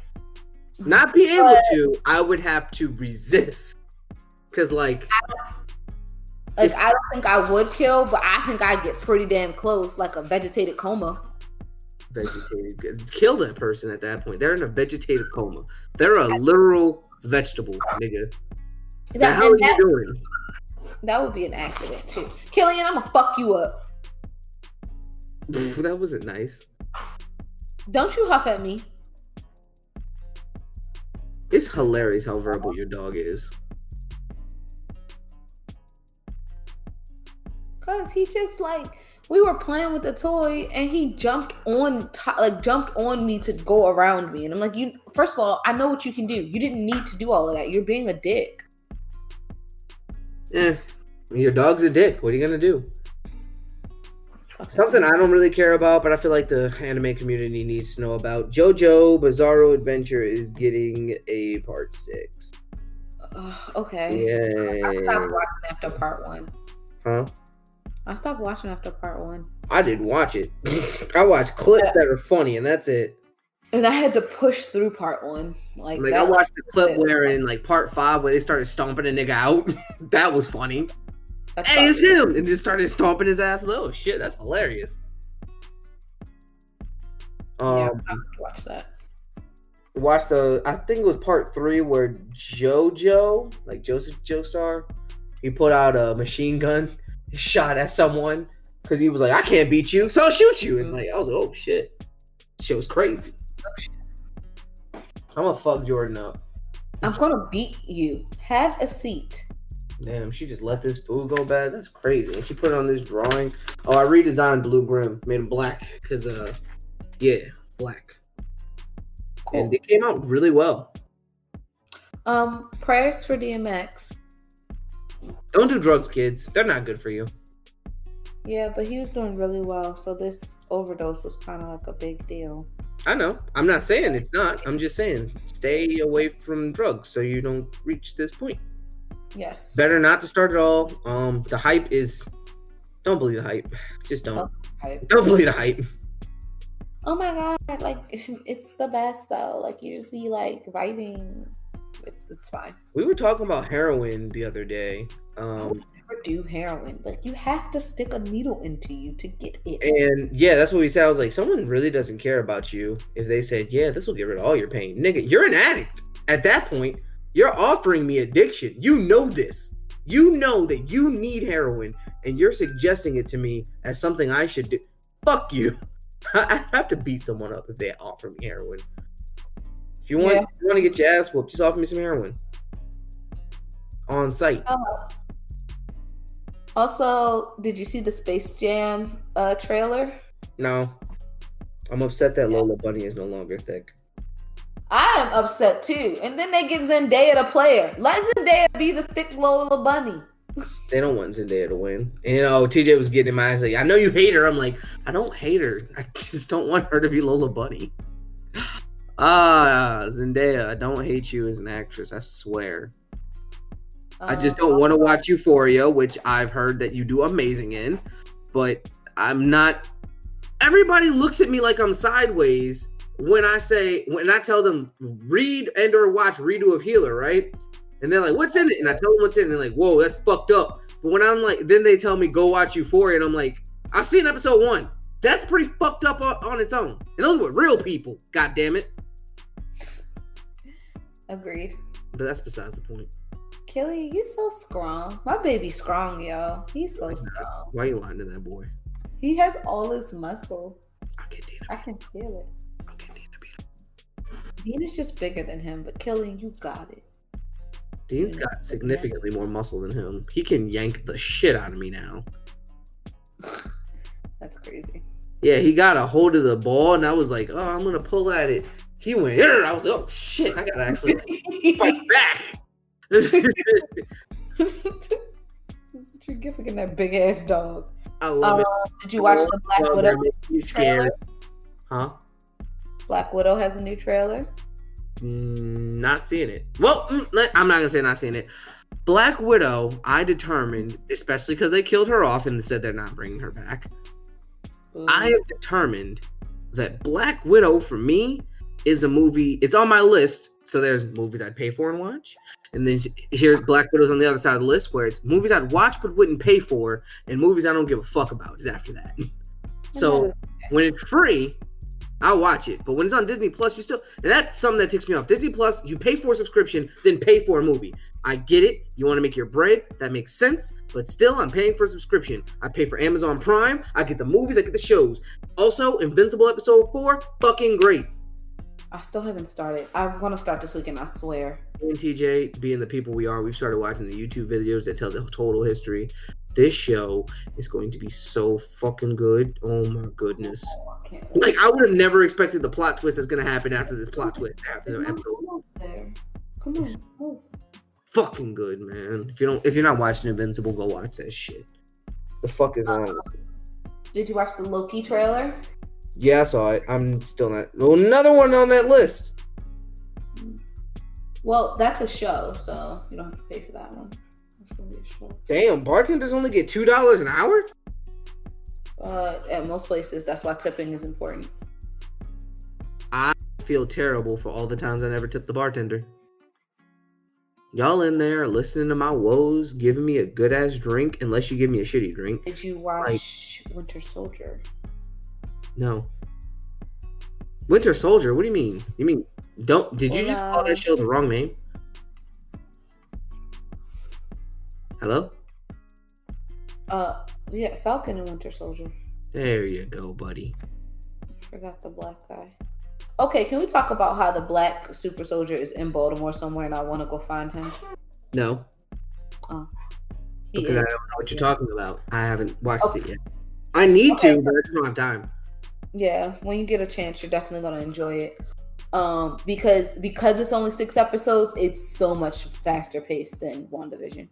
Not be able to, I would have to resist. Because I don't think I would kill, but I think I'd get pretty damn close, like a vegetative coma. Kill that person at that point. They're in a vegetative coma. They're a literal vegetable, nigga. The hell are you doing? That would be an accident too. Killian, I'm gonna fuck you up. That wasn't nice. Don't you huff at me. It's hilarious how verbal your dog is. Cause he just we were playing with the toy and he jumped on me to go around me, and I'm like, first of all, I know what you can do. You didn't need to do all of that. You're being a dick. Yeah, your dog's a dick. What are you gonna do? Something I don't really care about, but I feel like the anime community needs to know about. JoJo Bizarro Adventure is getting a part 6. Okay. Yeah. I stopped watching after part 1. Huh? I stopped watching after part 1. I didn't watch it. I watched clips that are funny, and that's it. And I had to push through part 1. I watched the clip where in part 5 where they started stomping a nigga out. That was funny. Hey, it's him! And just started stomping his ass. Oh shit, that's hilarious. Yeah, I have to watch that. Watch I think it was part 3 where JoJo, like Joseph Joestar, he put out a machine gun, shot at someone because he was like, I can't beat you, so I'll shoot you. And I was like, oh shit. Shit was crazy. I'm gonna fuck Jordan up. I'm gonna beat you. Have a seat. Damn, she just let this food go bad. That's crazy. And she put it on this drawing. Oh, I redesigned Blue Grim, made him black because, black. Cool. And it came out really well. Prayers for DMX. Don't do drugs, kids. They're not good for you. Yeah, but he was doing really well, so this overdose was kind of like a big deal. I know. I'm not saying it's not. I'm just saying stay away from drugs so you don't reach this point. Yes. Better not to start at all. The hype is... Don't believe the hype. Just don't. Don't believe the hype. Oh my god, it's the best though. You just be vibing. It's fine. We were talking about heroin the other day. I would never do heroin. You have to stick a needle into you to get it. And yeah, that's what we said. I was like, someone really doesn't care about you if they said, yeah, this will get rid of all your pain. Nigga, you're an addict. At that point, you're offering me addiction. You know this. You know that you need heroin, and you're suggesting it to me as something I should do. Fuck you. I have to beat someone up if they offer me heroin. If you want to get your ass whooped, just offer me some heroin. On site. Also, did you see the Space Jam trailer? No. I'm upset that Lola Bunny is no longer thick. I am upset too. And then they get Zendaya to play her. Let Zendaya be the thick Lola Bunny. They don't want Zendaya to win. And, TJ was getting in my eyes like, I know you hate her. I'm like, I don't hate her. I just don't want her to be Lola Bunny. Zendaya, I don't hate you as an actress, I swear. I just Um, don't want to watch Euphoria, which I've heard that you do amazing in, but I'm not. Everybody looks at me like I'm sideways when I tell them read and or watch redo of Healer, right? And they're like, "What's in it?" And I tell them what's in it, and they're like, "Whoa, that's fucked up." But when I'm like, then they tell me go watch Euphoria, and I'm like, "I've seen episode 1. That's pretty fucked up on its own." And those were real people. God damn it. Agreed. But that's besides the point. Kelly, you so strong. My baby's strong, yo. He's so strong. Why are you lying to that boy? He has all his muscle. I can feel it. Dean is just bigger than him, but Kelly, you got it. Dean's got significantly more muscle than him. He can yank the shit out of me now. That's crazy. Yeah, he got a hold of the ball, and I was like, "Oh, I'm gonna pull at it." He went here. I was like, "Oh shit, I gotta actually fight back." That's what you're giving that big ass dog. I love it. Did you watch the Black Widow trailer? Huh? Black Widow has a new trailer. Not seeing it. Well, I'm not gonna say not seeing it. Black Widow, I determined, especially because they killed her off and said they're not bringing her back. I have determined that Black Widow for me is a movie. It's on my list. So there's movies I'd pay for and watch. And then here's Black Widow's on the other side of the list where it's movies I'd watch but wouldn't pay for and movies I don't give a fuck about is after that. So when it's free, I'll watch it. But when it's on Disney Plus, and that's something that ticks me off. Disney Plus, you pay for a subscription, then pay for a movie. I get it. You want to make your bread. That makes sense. But still, I'm paying for a subscription. I pay for Amazon Prime. I get the movies. I get the shows. Also, Invincible episode 4, fucking great. I still haven't started. I'm going to start this weekend, I swear. Me and TJ, being the people we are, we've started watching the YouTube videos that tell the total history. This show is going to be so fucking good. Oh my goodness. Like, I would have never expected the plot twist that's going to happen after this plot twist. After the episode. Come on. Oh. Fucking good, man. If you're not watching Invincible, go watch that shit. The fuck is on? Did you watch the Loki trailer? Yeah, I saw it. I'm still not. Well, another one on that list. Well, that's a show, so you don't have to pay for that one. It's gonna be a show. Damn, bartenders only get $2 an hour? At most places, that's why tipping is important. I feel terrible for all the times I never tipped the bartender. Y'all in there listening to my woes, giving me a good ass drink, unless you give me a shitty drink. Did you watch Winter Soldier? No. Winter Soldier? What do you mean? Did you just call that show the wrong name? Hello? Yeah, Falcon and Winter Soldier. There you go, buddy. Forgot the black guy. Okay, can we talk about how the black super soldier is in Baltimore somewhere and I want to go find him? No. Oh. Because I don't know what you're talking about. I haven't watched it yet. I need to, but I just don't have time. Yeah, when you get a chance, you're definitely gonna enjoy it. Because it's only 6 episodes, it's so much faster paced than WandaVision.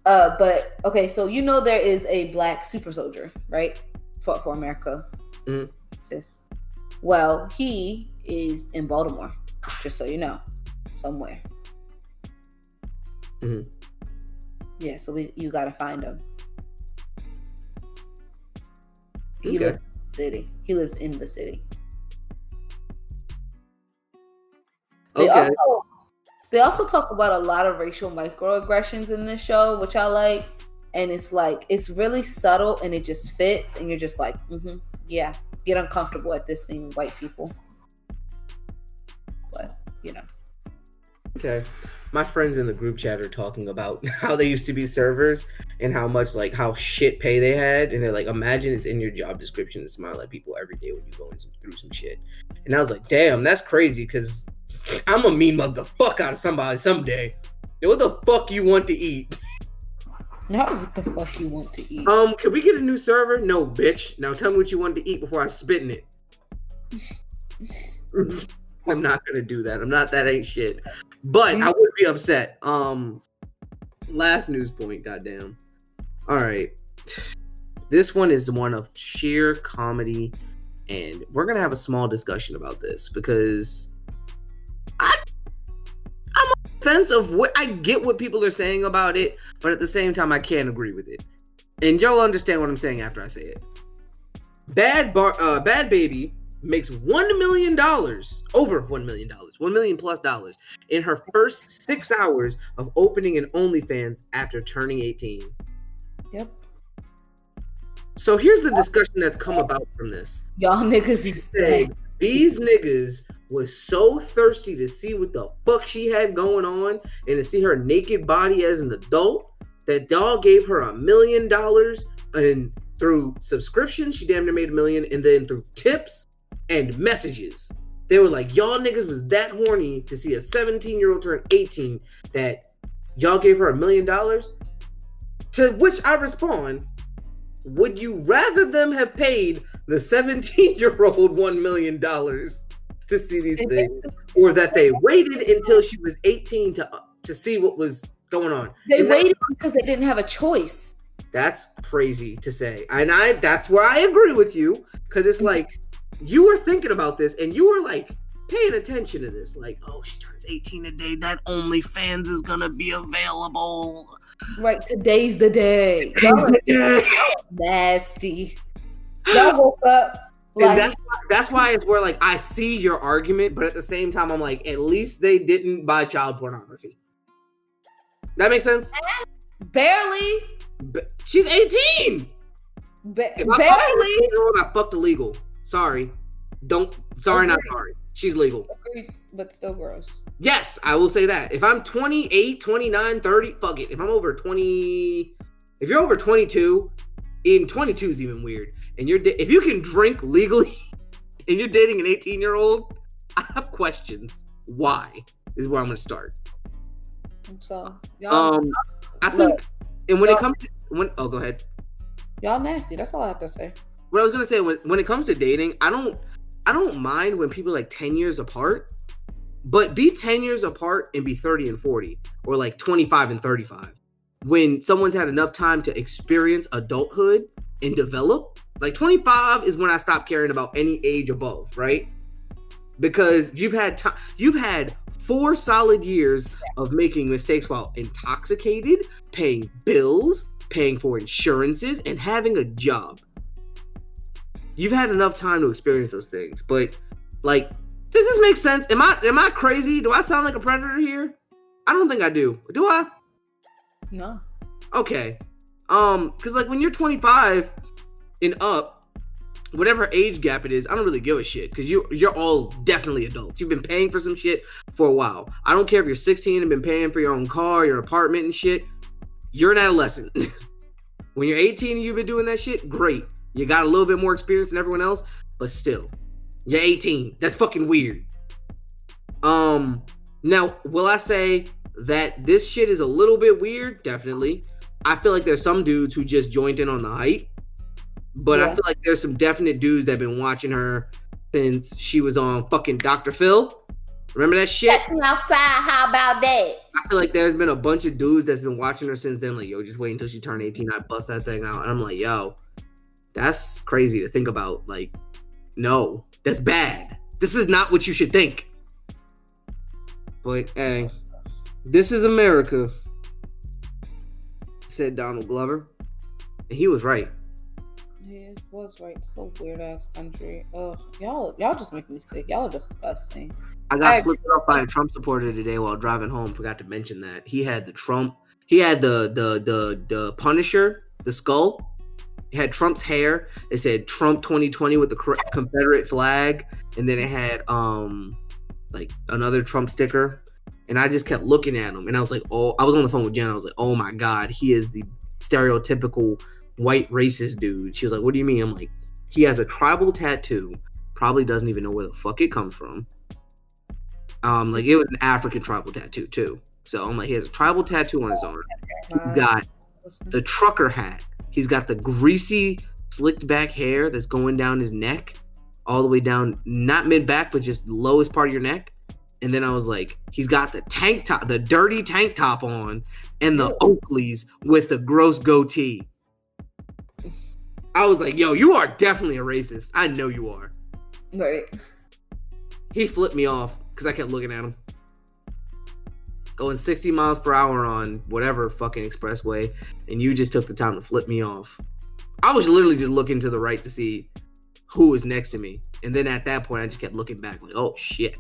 But okay, so there is a black super soldier, right? For America. Mm-hmm. Sis. Well, he is in Baltimore, just so you know, somewhere. Mm-hmm. Yeah, so you gotta find him. Okay. He lives in the city. He lives in the city. They also talk about a lot of racial microaggressions in this show, which I like. And it's like, it's really subtle and it just fits. And you're just like, yeah, get uncomfortable at this seeing white people. But, Okay. My friends in the group chat are talking about how they used to be servers and how much, how shit pay they had. And they're like, imagine it's in your job description to smile at people every day when you go through some shit. And I was like, damn, that's crazy because I'm a mean mug the fuck out of somebody someday. Yo, what the fuck you want to eat? Not what the fuck you want to eat. Can we get a new server? No, bitch. Now tell me what you want to eat before I spit in it. I'm not gonna do that. That ain't shit. But I would be upset. Last news point, goddamn. All right. This one is one of sheer comedy And we're going to have a small discussion about this because I'm on the fence of what I get what people are saying about it, but at the same time, I can't agree with it. And y'all understand what I'm saying after I say it. Bad Baby makes $1 million, over $1 million, $1 million plus in her first 6 hours of opening an OnlyFans after turning 18. Yep. So here's the discussion that's come about from this. Y'all niggas say these niggas was so thirsty to see what the fuck she had going on and to see her naked body as an adult that y'all gave her $1 million, and through subscription she damn near made $1 million, and then through tips and messages they were like, y'all niggas was that horny to see a 17-year-old turn 18 that y'all gave her $1 million. To which I respond, would you rather them have paid the 17-year-old $1 million to see these things, or that they waited until she was 18 to see what was going on? They waited because they didn't have a choice. That's crazy to say. And that's where I agree with you, because it's like, you were thinking about this and you were like paying attention to this. Like, oh, she turns 18 today. That OnlyFans is going to be available. Right. Today's the day. Y'all nasty. Y'all woke up. Like, and that's why it's where, like, I see your argument, but at the same time, I'm like, at least they didn't buy child pornography. That makes sense? Barely. She's 18. Barely. I fucked illegal. Sorry. Not sorry. She's legal. Agreed, but still gross. Yes, I will say that. If I'm 28, 29, 30, fuck it. If I'm over 20, if you're over 22, even 22 is even weird. And if you can drink legally and you're dating an 18-year-old, I have questions. Why is where I'm going to start. So, I think, and when it comes to, go ahead. Y'all nasty. That's all I have to say. What I was gonna say, when it comes to dating, I don't mind when people are like 10 years apart, but be 10 years apart and be 30 and 40, or like 25 and 35. When someone's had enough time to experience adulthood and develop, like 25 is when I stop caring about any age above, right? Because you've had 4 solid years of making mistakes while intoxicated, paying bills, paying for insurances, and having a job. You've had enough time to experience those things, but like, does this make sense? Am I crazy? Do I sound like a predator here? I don't think I do. Do I? No. Okay. Because like when you're 25 and up, whatever age gap it is, I don't really give a shit, because you're all definitely adults. You've been paying for some shit for a while. I don't care if you're 16 and been paying for your own car, your apartment and shit. You're an adolescent. When you're 18 and you've been doing that shit, great. You got a little bit more experience than everyone else, but still, you're 18. That's fucking weird. Now, will I say that this shit is a little bit weird? Definitely. I feel like there's some dudes who just joined in on the hype, but I feel like there's some definite dudes that have been watching her since she was on fucking Dr. Phil. Remember that shit? Catch me outside. How about that? I feel like there's been a bunch of dudes that's been watching her since then. Like, yo, just wait until she turned 18. I bust that thing out. And I'm like, yo, that's crazy to think about. Like, no, that's bad. This is not what you should think. But, hey, this is America, said Donald Glover. And he was right. He was right. So weird ass country. Ugh, y'all just make me sick. Y'all are disgusting. I got flipped off by a Trump supporter today while driving home. Forgot to mention that. He had the Trump. He had the Punisher, the skull. It had Trump's hair. It said Trump 2020 with the Confederate flag, and then it had like another Trump sticker. And I just kept looking at him, and I was like, oh, I was on the phone with Jen. I was like, oh my God, he is the stereotypical white racist dude. She was like, what do you mean? I'm like, he has a tribal tattoo. Probably doesn't even know where the fuck it comes from. Like it was an African tribal tattoo too. So I'm like, he has a tribal tattoo on his arm. He's got the trucker hat. He's got the greasy, slicked back hair that's going down his neck, all the way down, not mid back, but just the lowest part of your neck. And then I was like, he's got the tank top, the dirty tank top on, and the Oakleys with the gross goatee. I was like, yo, you are definitely a racist. I know you are. Right. He flipped me off because I kept looking at him. Going 60 miles per hour on whatever fucking expressway, and you just took the time to flip me off. I was literally just looking to the right to see who was next to me. And then at that point, I just kept looking back like, oh, shit.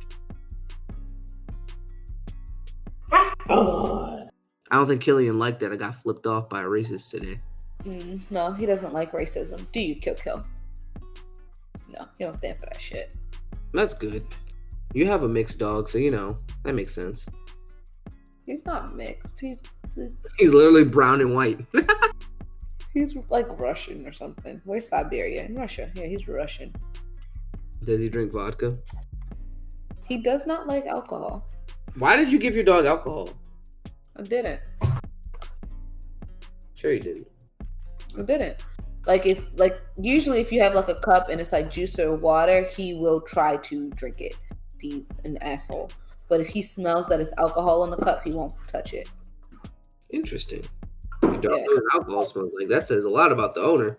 I don't think Killian liked that I got flipped off by a racist today. No, he doesn't like racism. Do you, Kill? No, he don't stand for that shit. That's good. You have a mixed dog, so you know, that makes sense. He's not mixed. He's literally brown and white. He's like Russian or something. Where's Siberia? In Russia. Yeah, he's Russian. Does he drink vodka? He does not like alcohol. Why did you give your dog alcohol? I didn't. Sure you didn't. I didn't. Usually if you have like a cup and it's like juice or water, he will try to drink it. He's an asshole. But if he smells that it's alcohol in the cup, he won't touch it. Interesting. Your dog knows alcohol smells like that says a lot about the owner.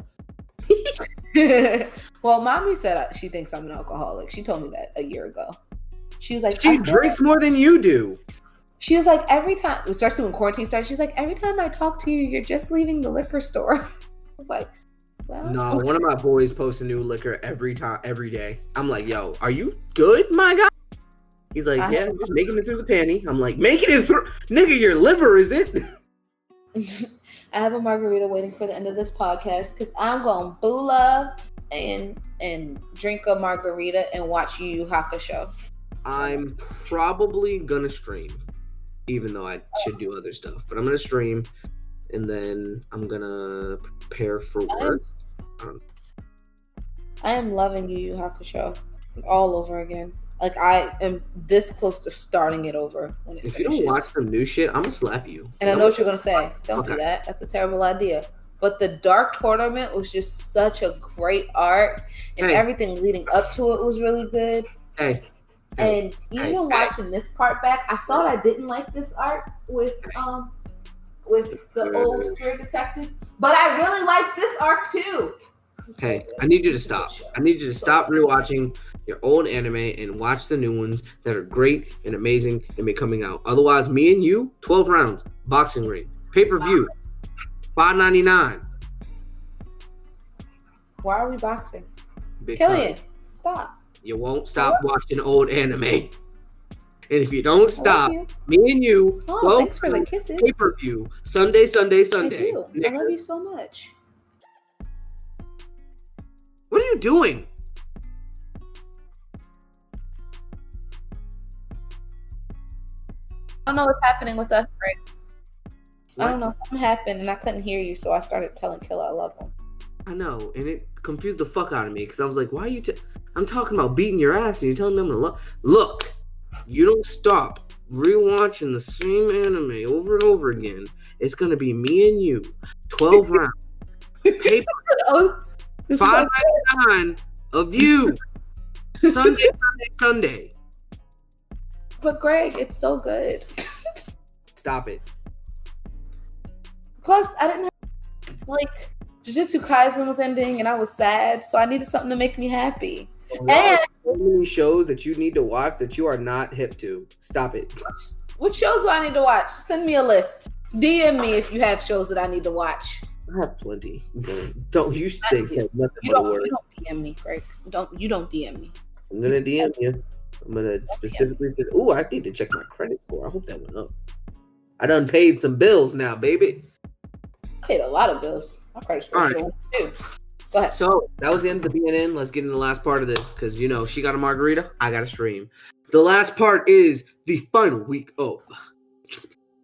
Well, mommy said she thinks I'm an alcoholic. She told me that a year ago. She was like, she drinks more than you do. She was like, every time, especially when quarantine started, she's like, every time I talk to you, you're just leaving the liquor store. I was like, well. No, one of my boys posts a new liquor every day. I'm like, yo, are you good, my guy? He's like, yeah, I'm just making it through the panty. I'm like, making it through? Nigga, your liver is it? I have a margarita waiting for the end of this podcast because I'm going to bula and drink a margarita and watch Yu Yu Hakusho. I'm probably going to stream, even though I should do other stuff. But I'm going to stream, and then I'm going to prepare for work. I am loving Yu Yu Hakusho all over again. Like, I am this close to starting it over when it finishes. If you don't watch some new shit, I'm going to slap you. And I know what you're going to say. Don't do that. That's a terrible idea. But the Dark Tournament was just such a great arc, and everything leading up to it was really good. And even watching this part back, I thought I didn't like this arc with the old spirit detective, but I really like this arc too. Hey, I need you to stop. I need you to stop rewatching your old anime and watch the new ones that are great and amazing and be coming out. Otherwise, me and you, 12 rounds, boxing ring, pay-per-view, $5.99. Why are we boxing? Killian, stop. You won't stop watching old anime. And if you don't stop, me and you, thanks for the kisses. Pay-per-view, Sunday. I love you so much. What are you doing? I don't know what's happening with us, Greg. I don't know. Something happened and I couldn't hear you, so I started telling Killa I love him. I know, and it confused the fuck out of me because I was like, why are you... I'm talking about beating your ass and you're telling me I'm gonna love... Look, you don't stop rewatching the same anime over and over again. It's gonna be me and you, 12 rounds. Paper. $5.99 of you. Sunday. But Greg, it's so good. Stop it. Plus, I didn't have, Jujutsu Kaisen was ending and I was sad, so I needed something to make me happy. And so many shows that you need to watch that you are not hip to. Stop it. What shows do I need to watch? Send me a list. DM me if you have shows that I need to watch. I have plenty. Don't you say nothing but a word. You don't DM me, Greg. You don't DM me. I'm gonna DM you. I'm gonna specifically say, ooh, I need to check my credit score. I hope that went up. I done paid some bills now, baby. Paid a lot of bills. My credit score too. Go ahead. So that was the end of the BNN. Let's get into the last part of this because she got a margarita, I got a stream. The last part is the final week of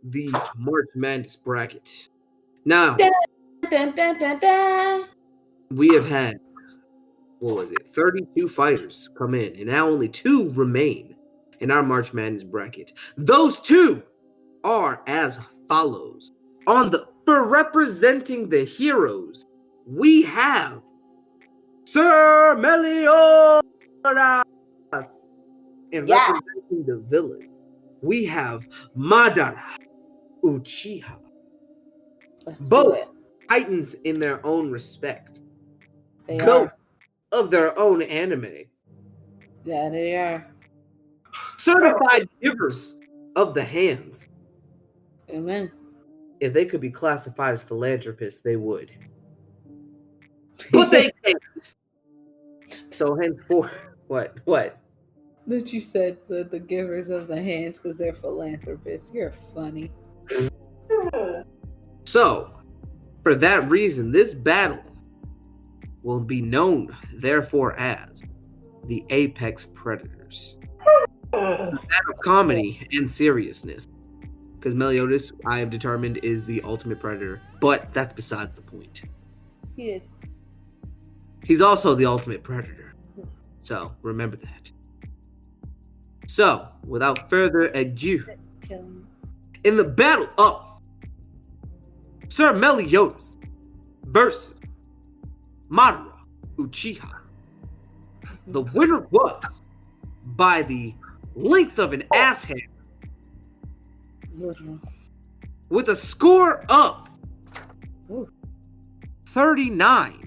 the March Madness bracket. Now, we have had 32 fighters come in, and now only 2 remain in our March Madness bracket. Those 2 are as follows. For representing the heroes, we have Sir Meliodas. And representing the villain, we have Madara Uchiha. Both titans in their own respect. Ghosts of their own anime. Yeah, they are. Certified givers of the hands. Amen. If they could be classified as philanthropists, they would. But they can't. So henceforth, what? That you said the givers of the hands because they're philanthropists. You're funny. So, for that reason, this battle will be known, therefore, as the Apex Predators. That of comedy and seriousness. Because Meliodas, I have determined, is the ultimate predator. But that's besides the point. He is. He's also the ultimate predator. So, remember that. So, without further ado, Kill him. in the battle of Sir Meliodas versus Madara Uchiha, the winner was by the length of an ass hair Literal. with a score of Ooh. 39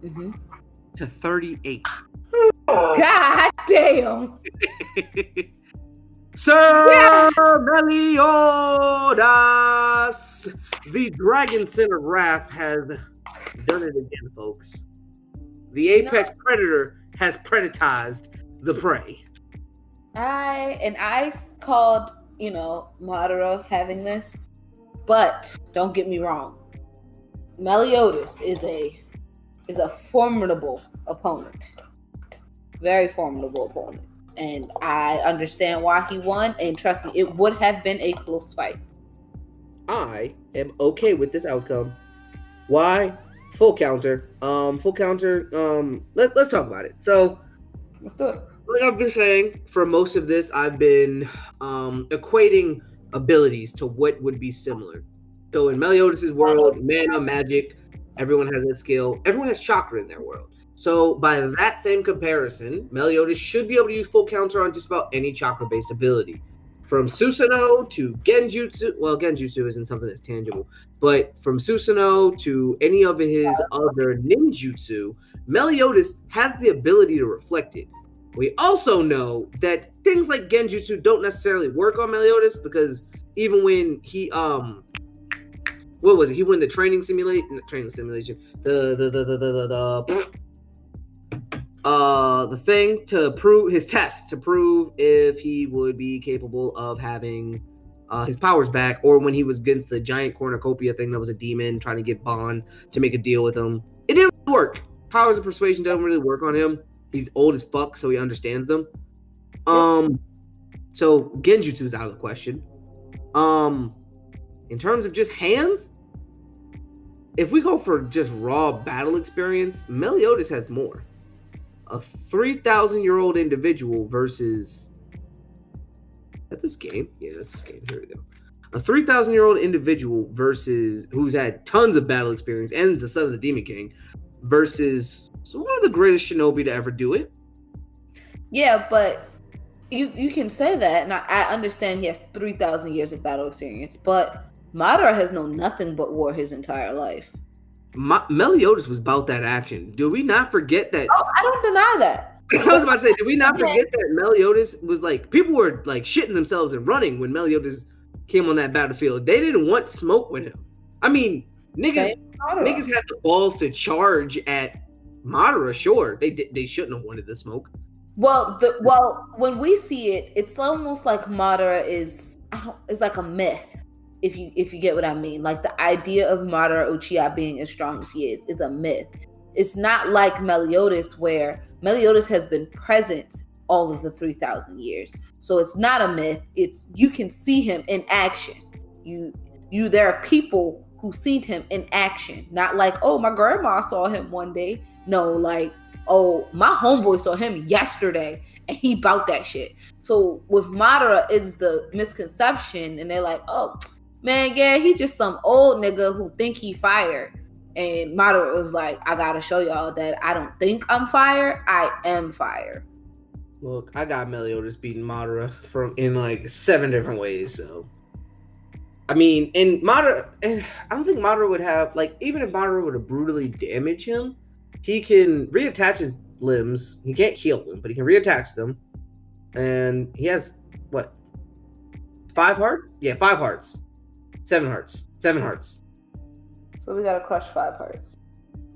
Mm-hmm. to 38. God damn. Sir Meliodas, the Dragon Sin of Wrath, has done it again, folks. The Apex Predator has preditized the prey. I called, Madara having this, but don't get me wrong. Meliodas is a formidable opponent. Very formidable opponent. And I understand why he won, and trust me, it would have been a close fight. I am okay with this outcome. Why? Full counter. Let's talk about it. So Let's do it. like I've been saying, for most of this, I've been equating abilities to what would be similar. So in Meliodas' world, mana, magic, everyone has that skill. Everyone has chakra in their world. So by that same comparison, Meliodas should be able to use full counter on just about any chakra-based ability. From Susanoo to Genjutsu, well, Genjutsu isn't something that's tangible, but from Susanoo to any of his other ninjutsu, Meliodas has the ability to reflect it. We also know that things like Genjutsu don't necessarily work on Meliodas because even when he what was it? He won the training simulation. The thing to prove his test to prove if he would be capable of having his powers back, or when he was against the giant cornucopia thing that was a demon trying to get Bond to make a deal with him. It didn't really work. Powers of persuasion don't really work on him. He's old as fuck, so he understands them. So Genjutsu is out of the question. In terms of just hands, if we go for just raw battle experience, Meliodas has more. A 3,000-year-old individual versus... Is that this game? Yeah, that's this game. Here we go. A 3,000-year-old individual versus... who's had tons of battle experience and is the son of the Demon King versus one of the greatest shinobi to ever do it. Yeah, but you can say that, and I understand he has 3,000 years of battle experience, but Madara has known nothing but war his entire life. Meliodas was about that action. Do we not forget that? Oh, I don't deny that. I was about to say, did we not forget that Meliodas was like, people were like shitting themselves and running when Meliodas came on that battlefield. They didn't want smoke with him. I mean, niggas had the balls to charge at Madara. Sure, they shouldn't have wanted the smoke. Well, when we see it, it's almost like Madara is like a myth. If you get what I mean, like the idea of Madara Uchiha being as strong as he is a myth. It's not like Meliodas, where Meliodas has been present all of the 3,000 years. So it's not a myth. It's, you can see him in action. There are people who seen him in action. Not like, oh, my grandma saw him one day. No, like, oh, my homeboy saw him yesterday and he bout that shit. So with Madara, it's the misconception, and they're like, oh, man, yeah, he's just some old nigga who think he fire. And Madara was like, I gotta show y'all that I don't think I'm fire. I am fire. Look, I got Meliodas beating Madara in like 7 different ways. So, I mean, I don't think Madara would have, like, even if Madara would have brutally damaged him, he can reattach his limbs. He can't heal them, but he can reattach them. And he has what? 5 hearts? Yeah, 5 hearts. 7 hearts. 7 hearts. So we gotta crush 5 hearts.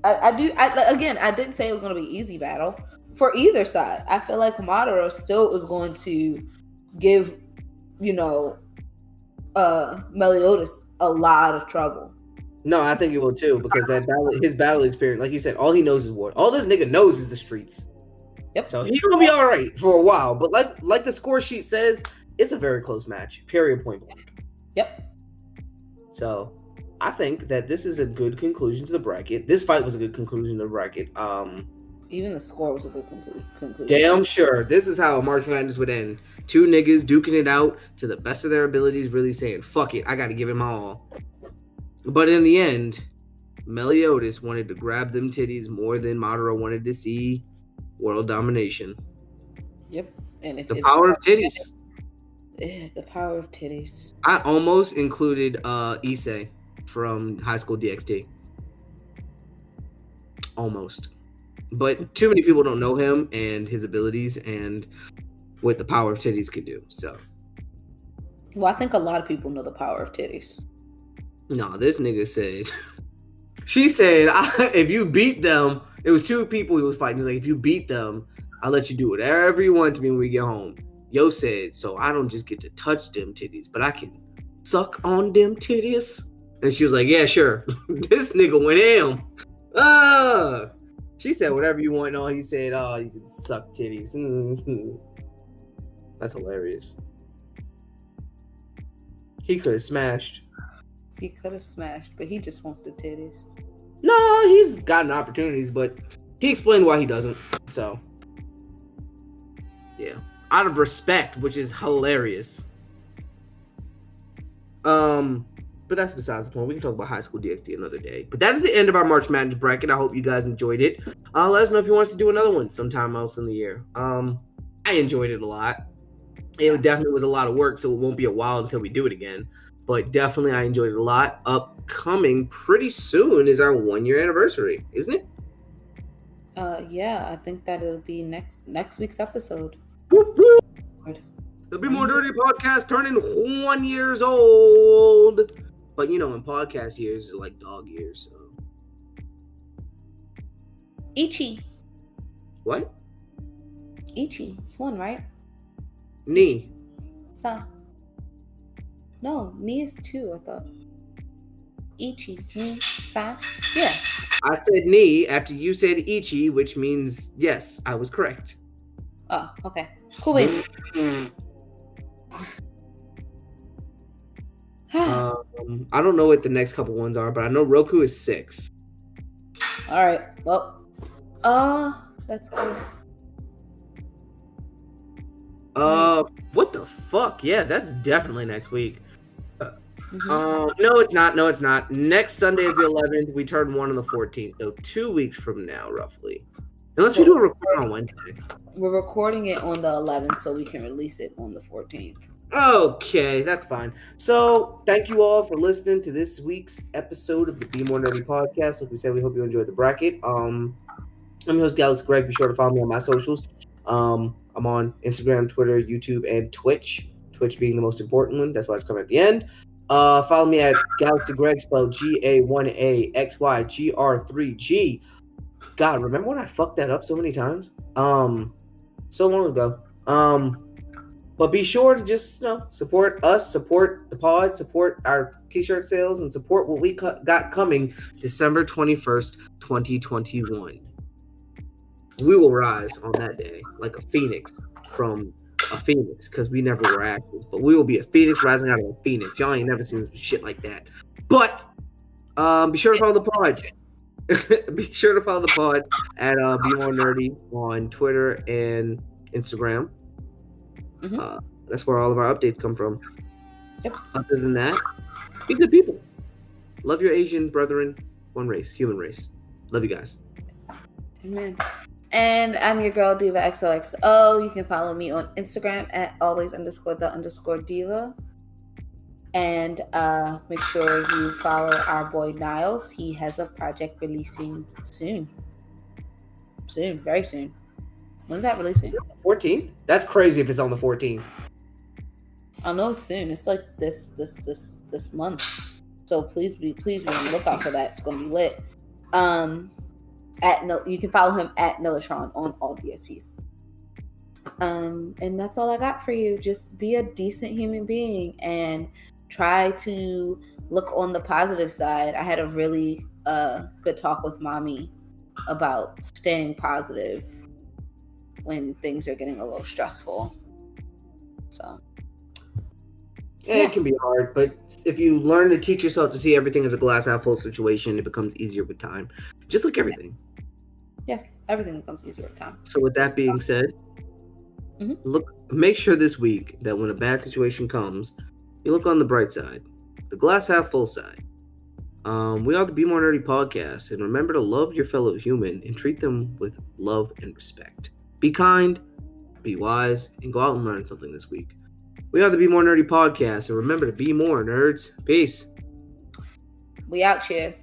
I didn't say it was gonna be easy battle for either side. I feel like Madara still is going to give, Meliodas a lot of trouble. No, I think he will too, because his battle experience, like you said, all he knows is war. All this nigga knows is the streets. Yep. So he's gonna be all right for a while. But like the score sheet says, it's a very close match. Period. Point blank. Yep. So I think that this is a good conclusion to the bracket. This fight was a good conclusion to the bracket. Even the score was a good conclusion. Damn sure. This is how a March Madness would end. 2 niggas duking it out to the best of their abilities, really saying, fuck it, I gotta give it my all. But in the end, Meliodas wanted to grab them titties more than Madara wanted to see world domination. Yep. And if the power of titties. The power of titties. I almost included Issei from High School DxD. Almost. But too many people don't know him and his abilities and what the power of titties could do. So. Well, I think a lot of people know the power of titties. No, this nigga said. She said, if you beat them, it was 2 people he was fighting. He's like, if you beat them, I'll let you do whatever you want to me when we get home. Yo said, so I don't just get to touch them titties, but I can suck on them titties. And she was like, yeah, sure. This nigga went in. She said, whatever you want. No, he said, you can suck titties. That's hilarious. He could have smashed. He could have smashed, but he just wants the titties. No, he's gotten opportunities, but he explained why he doesn't. So, yeah. Out of respect, which is hilarious. But that's besides the point. We can talk about High School DxD another day. But that is the end of our March Madness bracket. I hope you guys enjoyed it. Let us know if you want us to do another one sometime else in the year. I enjoyed it a lot. It definitely was a lot of work, so it won't be a while until we do it again. But definitely, I enjoyed it a lot. Upcoming pretty soon is our 1-year anniversary, isn't it? Yeah, I think that it'll be next week's episode. Whoop, whoop. The Be More Dirty podcast turning 1 year old. But in podcast years, they're like dog years. So. Ichi. What? Ichi. It's 1, right? Ni. Sa. No, Ni is 2, I thought. Ichi. Ni. Sa. Yeah. I said Ni after you said Ichi, which means yes, I was correct. Oh, okay. Cool beans. I don't know what the next couple ones are, but I know Roku is 6. All right. Well, that's cool. What the fuck? Yeah, that's definitely next week. Mm-hmm. No, it's not. No, it's not. Next Sunday is the 11th. We turn 1 on the 14th, so 2 weeks from now, roughly. Unless we do a report on Wednesday. We're recording it on the 11th, so we can release it on the 14th. Okay, that's fine. So, thank you all for listening to this week's episode of the Be More Nerdy podcast. Like we said, we hope you enjoyed the bracket. I'm your host, Galaxy Greg. Be sure to follow me on my socials. I'm on Instagram, Twitter, YouTube, and Twitch. Twitch being the most important one. That's why it's coming at the end. Follow me at Galaxy Greg, spelled GA1AXYGR3G. God, remember when I fucked that up so many times? So long ago. But be sure to just support us, support the pod, support our t-shirt sales, and support what we got coming December 21st, 2021. We will rise on that day like a phoenix from a phoenix, because we never were actors, but we will be a phoenix rising out of a phoenix. Y'all ain't never seen some shit like that. But be sure to follow the pod. Be sure to follow the pod at Be More Nerdy on Twitter and Instagram. Mm-hmm. That's where all of our updates come from. Yep. Other than that, be good people. Love your Asian brethren. One race, human race. Love you guys. Amen. And I'm your girl, Diva XOXO. You can follow me on Instagram at always_the_diva. And make sure you follow our boy Niles. He has a project releasing soon. Soon, very soon. When's that releasing? 14th? That's crazy if it's on the 14th. I know it's soon. It's like this month. So please be on the lookout for that. It's gonna be lit. You can follow him at Nillatron on all DSPs. And that's all I got for you. Just be a decent human being and try to look on the positive side. I had a really good talk with mommy about staying positive when things are getting a little stressful. So yeah, it can be hard, but if you learn to teach yourself to see everything as a glass half full situation, it becomes easier with time. Just like everything. Yes, everything becomes easier with time. So with that being said, make sure this week that when a bad situation comes, you look on the bright side, the glass half full side. We are the Be More Nerdy podcast, and remember to love your fellow human and treat them with love and respect. Be kind, be wise, and go out and learn something this week. We are the Be More Nerdy podcast, and remember to be more nerds. Peace. We out here.